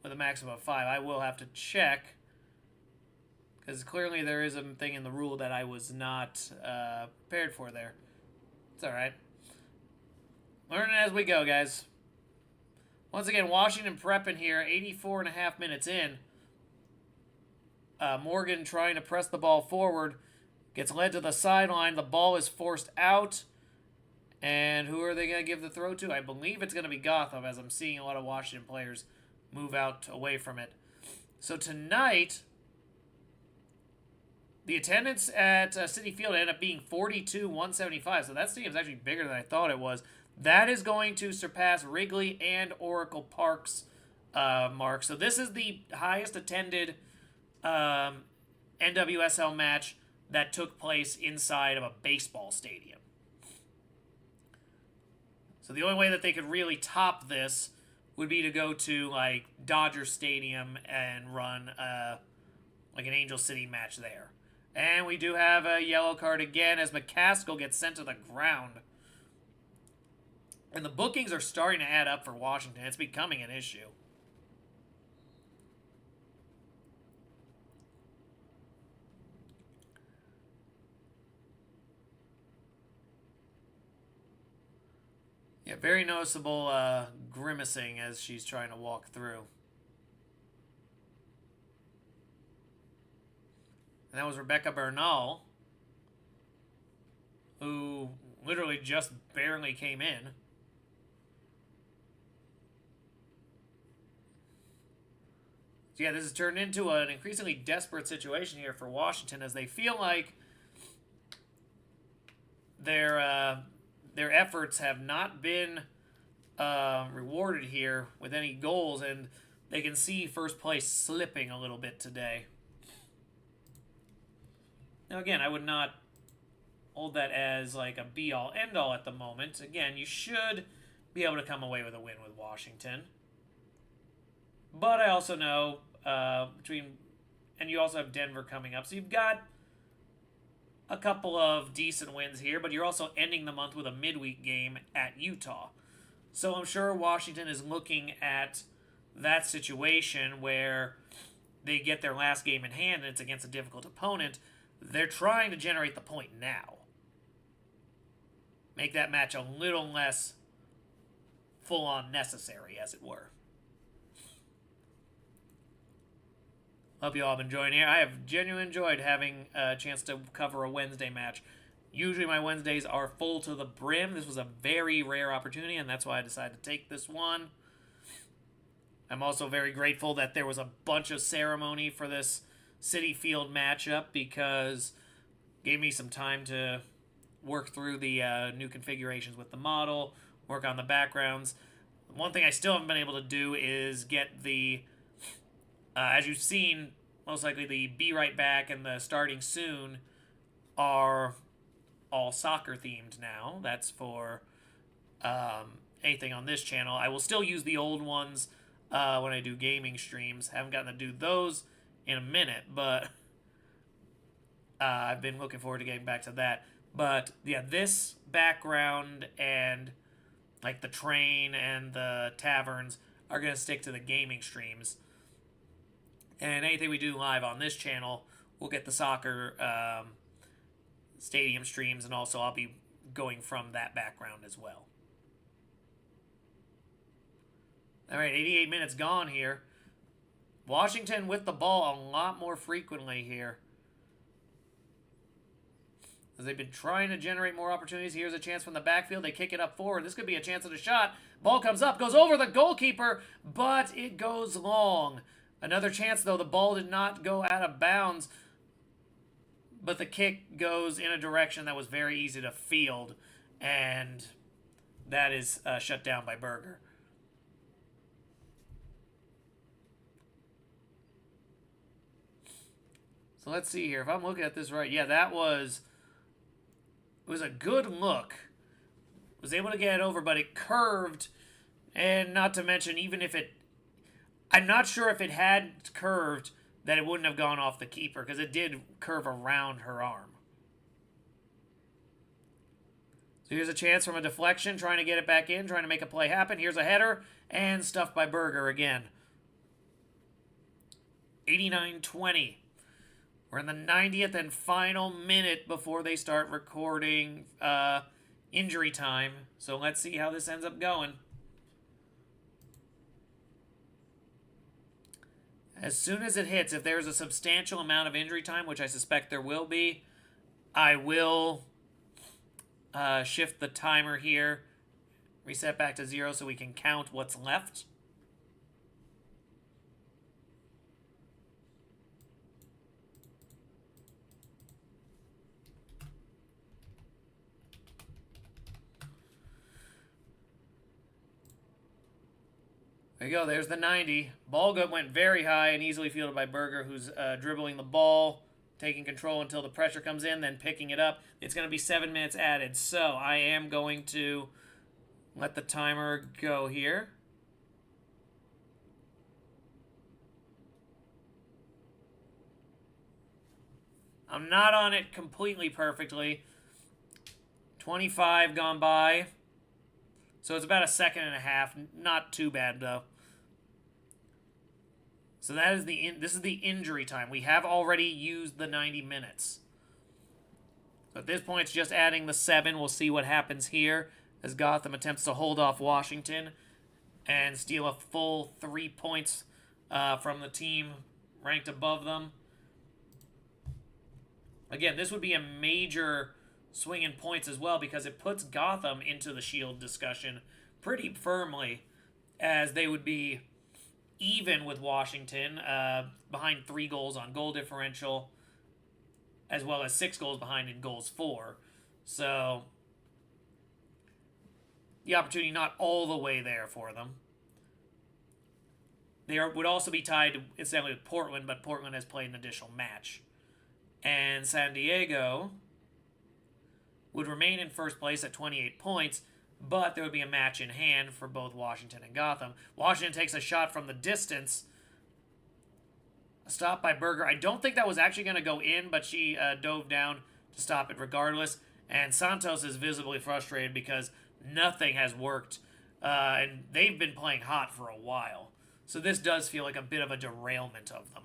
A: with a maximum of 5. I will have to check because clearly there is a thing in the rule that I was not prepared for there. It's all right. Learning as we go, guys. Once again, Washington prepping here, 84.5 minutes in. Morgan trying to press the ball forward. Gets led to the sideline. The ball is forced out. And who are they going to give the throw to? I believe it's going to be Gotham, as I'm seeing a lot of Washington players move out away from it. So tonight, the attendance at Citi Field ended up being 42,175. So that stadium is actually bigger than I thought it was. That is going to surpass Wrigley and Oracle Park's mark. So this is the highest attended NWSL match that took place inside of a baseball stadium. So the only way that they could really top this would be to go to like Dodger Stadium and run like an Angel City match there. And we do have a yellow card again as McCaskill gets sent to the ground. And the bookings are starting to add up for Washington. It's becoming an issue. Yeah, very noticeable grimacing as she's trying to walk through. And that was Rebecca Bernal, who literally just barely came in. So yeah, this has turned into an increasingly desperate situation here for Washington as they feel like their efforts have not been rewarded here with any goals, and they can see first place slipping a little bit today. Now again, I would not hold that as like a be-all, end-all at the moment. Again, you should be able to come away with a win with Washington. But I also know and you also have Denver coming up. So you've got a couple of decent wins here, but you're also ending the month with a midweek game at Utah. So I'm sure Washington is looking at that situation where they get their last game in hand and it's against a difficult opponent. They're trying to generate the point now. Make that match a little less full-on necessary, as it were. Hope you all have enjoyed here. I have genuinely enjoyed having a chance to cover a Wednesday match. Usually my Wednesdays are full to the brim. This was a very rare opportunity, and that's why I decided to take this one. I'm also very grateful that there was a bunch of ceremony for this City Field matchup because it gave me some time to work through the new configurations with the model, work on the backgrounds. One thing I still haven't been able to do is get the, as you've seen, most likely the Be Right Back and the Starting Soon are all soccer themed now. That's for anything on this channel. I will still use the old ones when I do gaming streams. Haven't gotten to do those in a minute, but I've been looking forward to getting back to that. But yeah, this background and like the train and the taverns are going to stick to the gaming streams. And anything we do live on this channel, we'll get the soccer stadium streams, and also I'll be going from that background as well. All right, 88 minutes gone here. Washington with the ball a lot more frequently here, as they've been trying to generate more opportunities. Here's a chance from the backfield. They kick it up forward. This could be a chance at a shot. Ball comes up, goes over the goalkeeper, but it goes long. Another chance, though. The ball did not go out of bounds, but the kick goes in a direction that was very easy to field, and that is shut down by Berger. So let's see here. If I'm looking at this right, yeah, it was a good look. Was able to get it over, but it curved, and not to mention, even if it, I'm not sure if it had curved that it wouldn't have gone off the keeper, because it did curve around her arm. So here's a chance from a deflection, trying to get it back in, trying to make a play happen. Here's a header, and stuffed by Berger again. 89-20. We're in the 90th and final minute before they start recording injury time. So let's see how this ends up going. As soon as it hits, if there's a substantial amount of injury time, which I suspect there will be, I will shift the timer here, reset back to 0 so we can count what's left. There you go. There's the 90. Ball went very high and easily fielded by Berger, who's dribbling the ball, taking control until the pressure comes in, then picking it up. It's going to be 7 minutes added. So I am going to let the timer go here. I'm not on it completely perfectly. 25 gone by. So it's about a second and a half. Not too bad, though. So that is this is the injury time. We have already used the 90 minutes. So at this point, it's just adding the 7. We'll see what happens here as Gotham attempts to hold off Washington and steal a full 3 points from the team ranked above them. Again, this would be a major swing in points as well, because it puts Gotham into the Shield discussion pretty firmly, as they would be even with Washington, behind 3 goals on goal differential, as well as 6 goals behind in goals for. So the opportunity not all the way there for them. They would also be tied incidentally with Portland, but Portland has played an additional match. And San Diego would remain in first place at 28 points, but there would be a match in hand for both Washington and Gotham. Washington takes a shot from the distance. A stop by Berger. I don't think that was actually going to go in, but she dove down to stop it regardless. And Santos is visibly frustrated because nothing has worked. And they've been playing hot for a while. So this does feel like a bit of a derailment of them.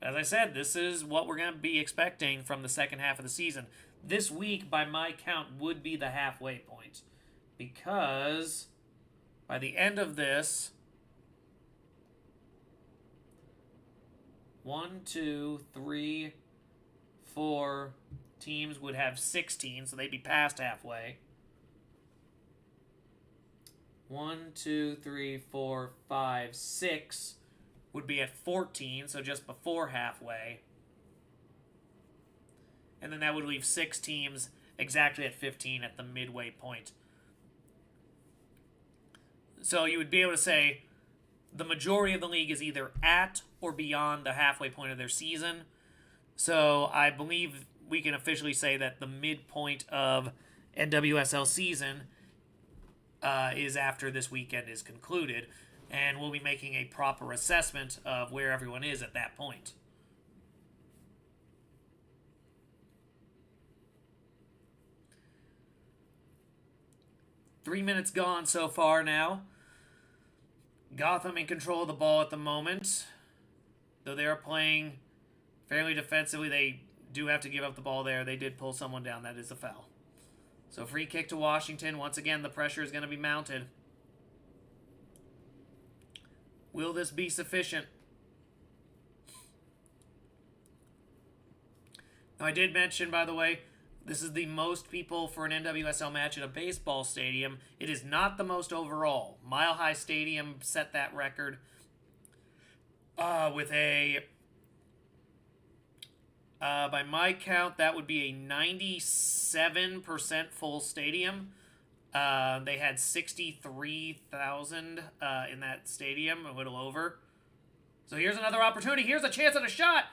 A: As I said, this is what we're going to be expecting from the second half of the season. This week, by my count, would be the halfway point. Because by the end of this, 1, 2, 3, 4 teams would have 16, so they'd be past halfway. 1, 2, 3, 4, 5, 6 would be at 14, so just before halfway. And then that would leave 6 teams exactly at 15 at the midway point. So you would be able to say the majority of the league is either at or beyond the halfway point of their season. So I believe we can officially say that the midpoint of NWSL season is after this weekend is concluded, and we'll be making a proper assessment of where everyone is at that point. Three minutes gone so far now. Gotham in control of the ball at the moment. Though they are playing fairly defensively, they do have to give up the ball there. They did pull someone down. That is a foul. So free kick to Washington. Once again, the pressure is going to be mounted. Will this be sufficient? Now, I did mention, by the way, this is the most people for an NWSL match in a baseball stadium. It is not the most overall. Mile High Stadium set that record with a... by my count, that would be a 97% full stadium. They had 63,000 in that stadium, a little over. So here's another opportunity. Here's a chance at a shot.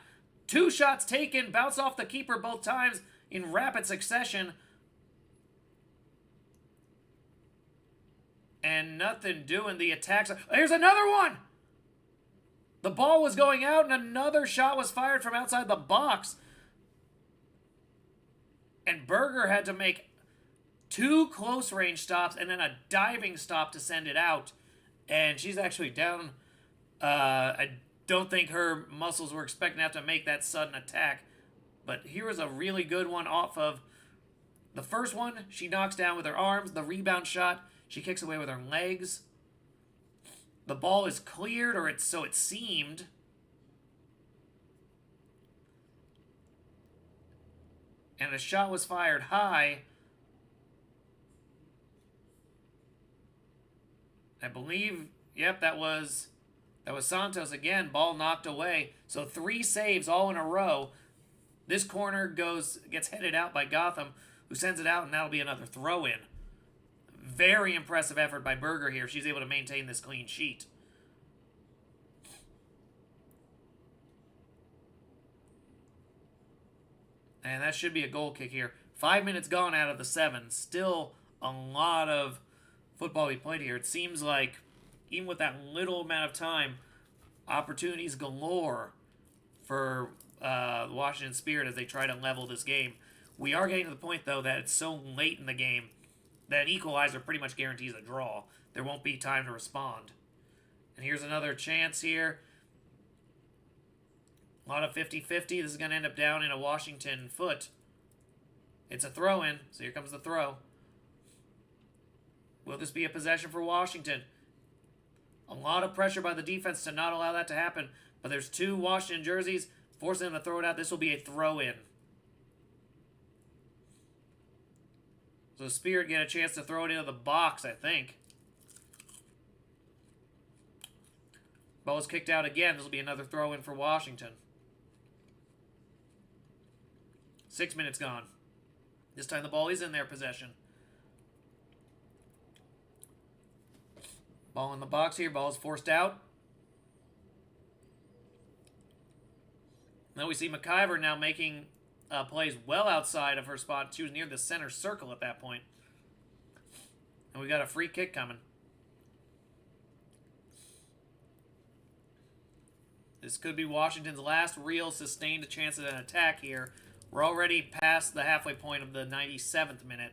A: 2 shots taken, bounce off the keeper both times in rapid succession. And nothing doing. The attacks. Here's another one! The ball was going out and another shot was fired from outside the box. And Berger had to make 2 close range stops and then a diving stop to send it out. And she's actually down. I don't think her muscles were expecting to have to make that sudden attack. But here was a really good one off of the first one. She knocks down with her arms. The rebound shot, she kicks away with her legs. The ball is cleared, or so it seemed. And the shot was fired high. I believe, yep, that was Santos again. Ball knocked away. So 3 saves all in a row. This corner gets headed out by Gotham, who sends it out, and that'll be another throw-in. Very impressive effort by Berger here. She's able to maintain this clean sheet. And that should be a goal kick here. 5 minutes gone out of the 7. Still a lot of football we played here. It seems like, even with that little amount of time, opportunities galore for the Washington Spirit as they try to level this game. We are getting to the point, though, that it's so late in the game that an equalizer pretty much guarantees a draw. There won't be time to respond. And here's another chance here. A lot of 50-50. This is going to end up down in a Washington foot. It's a throw-in, so here comes the throw. Will this be a possession for Washington? A lot of pressure by the defense to not allow that to happen. But there's 2 Washington jerseys, forcing them to throw it out. This will be a throw-in. So the Spirit get a chance to throw it into the box, I think. Ball is kicked out again. This will be another throw-in for Washington. 6 minutes gone. This time the ball is in their possession. Ball in the box here. Ball is forced out. Now we see McIver now making plays well outside of her spot. She was near the center circle at that point. And we got a free kick coming. This could be Washington's last real sustained chance at an attack here. We're already past the halfway point of the 97th minute.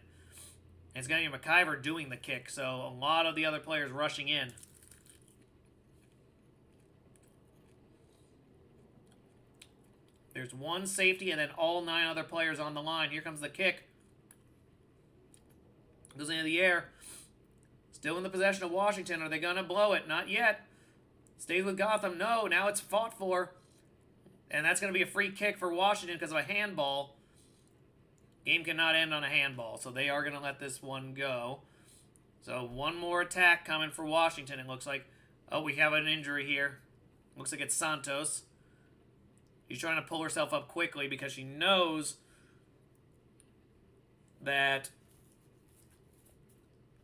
A: And it's going to be McIver doing the kick, so a lot of the other players rushing in. There's 1 safety and then all 9 other players on the line. Here comes the kick. Goes into the air. Still in the possession of Washington. Are they going to blow it? Not yet. Stays with Gotham. No, now it's fought for. And that's going to be a free kick for Washington because of a handball. Game cannot end on a handball, so they are going to let this one go. So one more attack coming for Washington, it looks like. Oh, we have an injury here. Looks like it's Santos. She's trying to pull herself up quickly because she knows that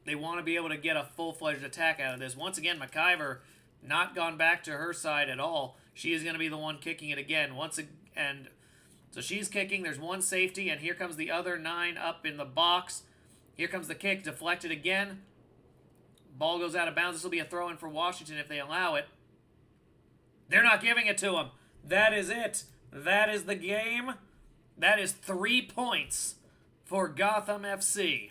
A: they want to be able to get a full-fledged attack out of this. Once again, McIver not gone back to her side at all. She is going to be the one kicking it again. And so she's kicking. There's one safety, and here comes the other 9 up in the box. Here comes the kick, deflected again. Ball goes out of bounds. This will be a throw-in for Washington if they allow it. They're not giving it to him. That is it. That is the game. That is 3 points for Gotham FC.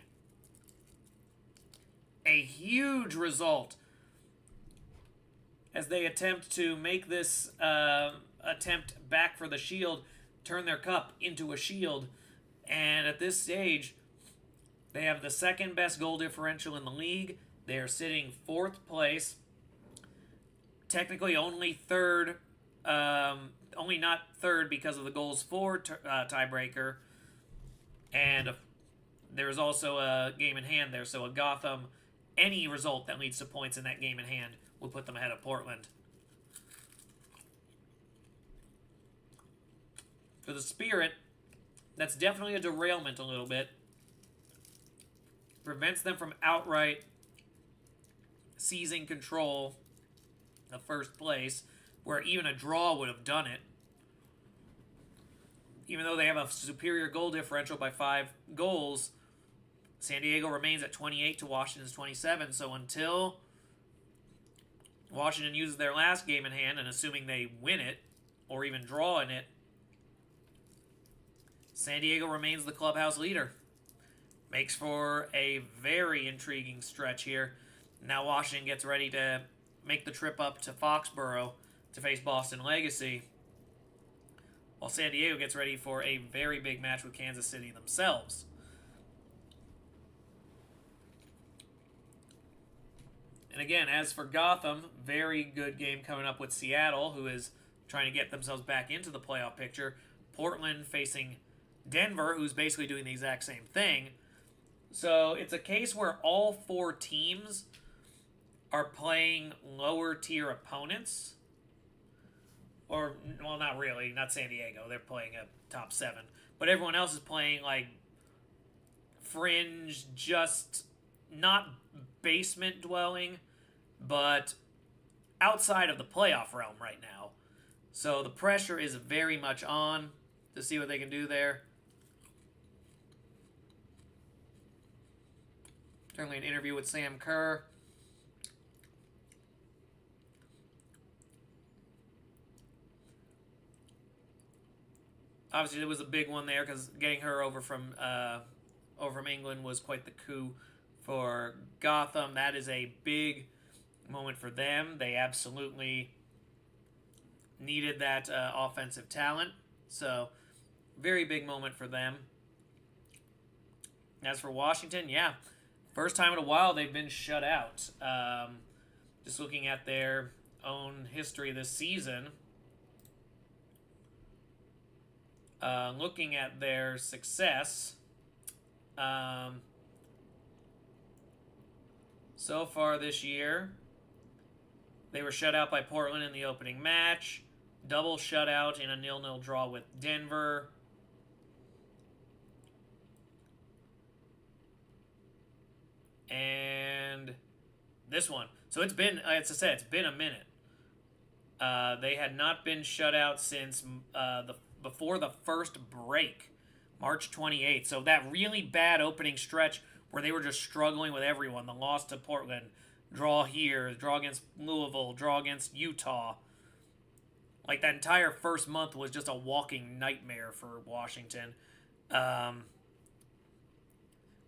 A: A huge result as they attempt to make this attempt back for the Shield, turn their cup into a Shield. And at this stage, they have the second best goal differential in the league. They are sitting 4th place. Technically only 3rd, only not 3rd because of the goals for tiebreaker. And there is also a game in hand there. So a Gotham, any result that leads to points in that game in hand will put them ahead of Portland. For the Spirit, that's definitely a derailment a little bit. Prevents them from outright seizing control of first place, where even a draw would have done it. Even though they have a superior goal differential by 5 goals, San Diego remains at 28 to Washington's 27, so until Washington uses their last game in hand, and assuming they win it, or even draw in it, San Diego remains the clubhouse leader. Makes for a very intriguing stretch here. Now Washington gets ready to make the trip up to Foxborough to face Boston Legacy, while San Diego gets ready for a very big match with Kansas City themselves. And again, as for Gotham, very good game coming up with Seattle, who is trying to get themselves back into the playoff picture. Portland facing Denver, who's basically doing the exact same thing. So it's a case where all 4 teams are playing lower tier opponents. Or, well, not really. Not San Diego. They're playing a top 7. But everyone else is playing, like, fringe, just not basement dwelling, but outside of the playoff realm right now. So the pressure is very much on to see what they can do there. Certainly an interview with Sam Kerr. Obviously, there was a big one there because getting her over from England was quite the coup for Gotham. That is a big moment for them. They absolutely needed that offensive talent. So, very big moment for them. As for Washington, yeah, first time in a while they've been shut out. Just looking at their own history this season, looking at their success, so far this year, they were shut out by Portland in the opening match, double shutout in a 0-0 draw with Denver, and this one. So it's been, as I said, it's been a minute. They had not been shut out since before the first break, March 28th. So that really bad opening stretch where they were just struggling with everyone. The loss to Portland, draw here, draw against Louisville, draw against Utah. Like, that entire first month was just a walking nightmare for Washington. But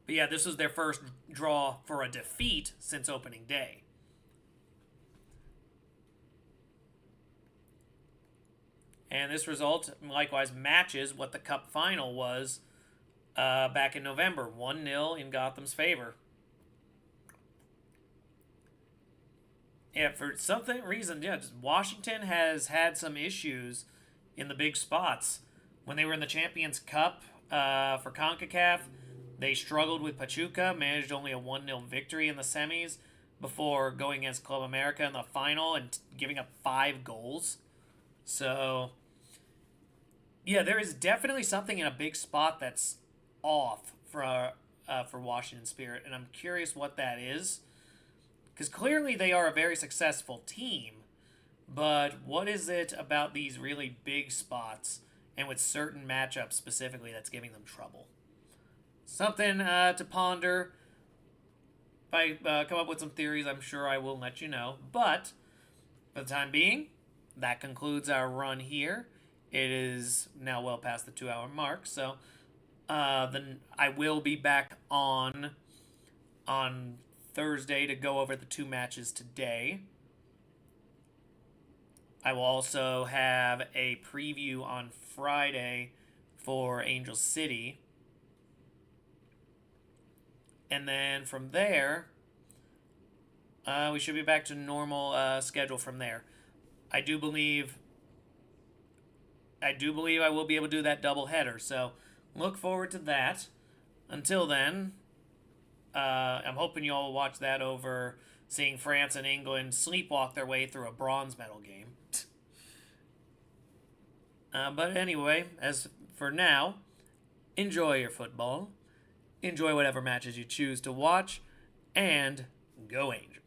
A: yeah, this was their first draw for a defeat since opening day. And this result likewise matches what the Cup final was back in November. 1-0 in Gotham's favor. Yeah, for some reason, yeah, just Washington has had some issues in the big spots. When they were in the Champions Cup for CONCACAF, they struggled with Pachuca, managed only a 1-0 victory in the semis before going against Club America in the final and giving up 5 goals. So, yeah, there is definitely something in a big spot that's off for Washington Spirit, and I'm curious what that is. Because clearly they are a very successful team, but what is it about these really big spots and with certain matchups specifically that's giving them trouble? Something to ponder. If I come up with some theories, I'm sure I will let you know. But for the time being, that concludes our run here. It is now well past the 2-hour mark, so then I will be back on Thursday to go over the 2 matches today. I will also have a preview on Friday for Angel City. And then from there, we should be back to normal schedule from there. I do believe I will be able to do that double header. So look forward to that. Until then, I'm hoping you all will watch that over seeing France and England sleepwalk their way through a bronze medal game. But anyway, as for now, enjoy your football. Enjoy whatever matches you choose to watch. And go Angels.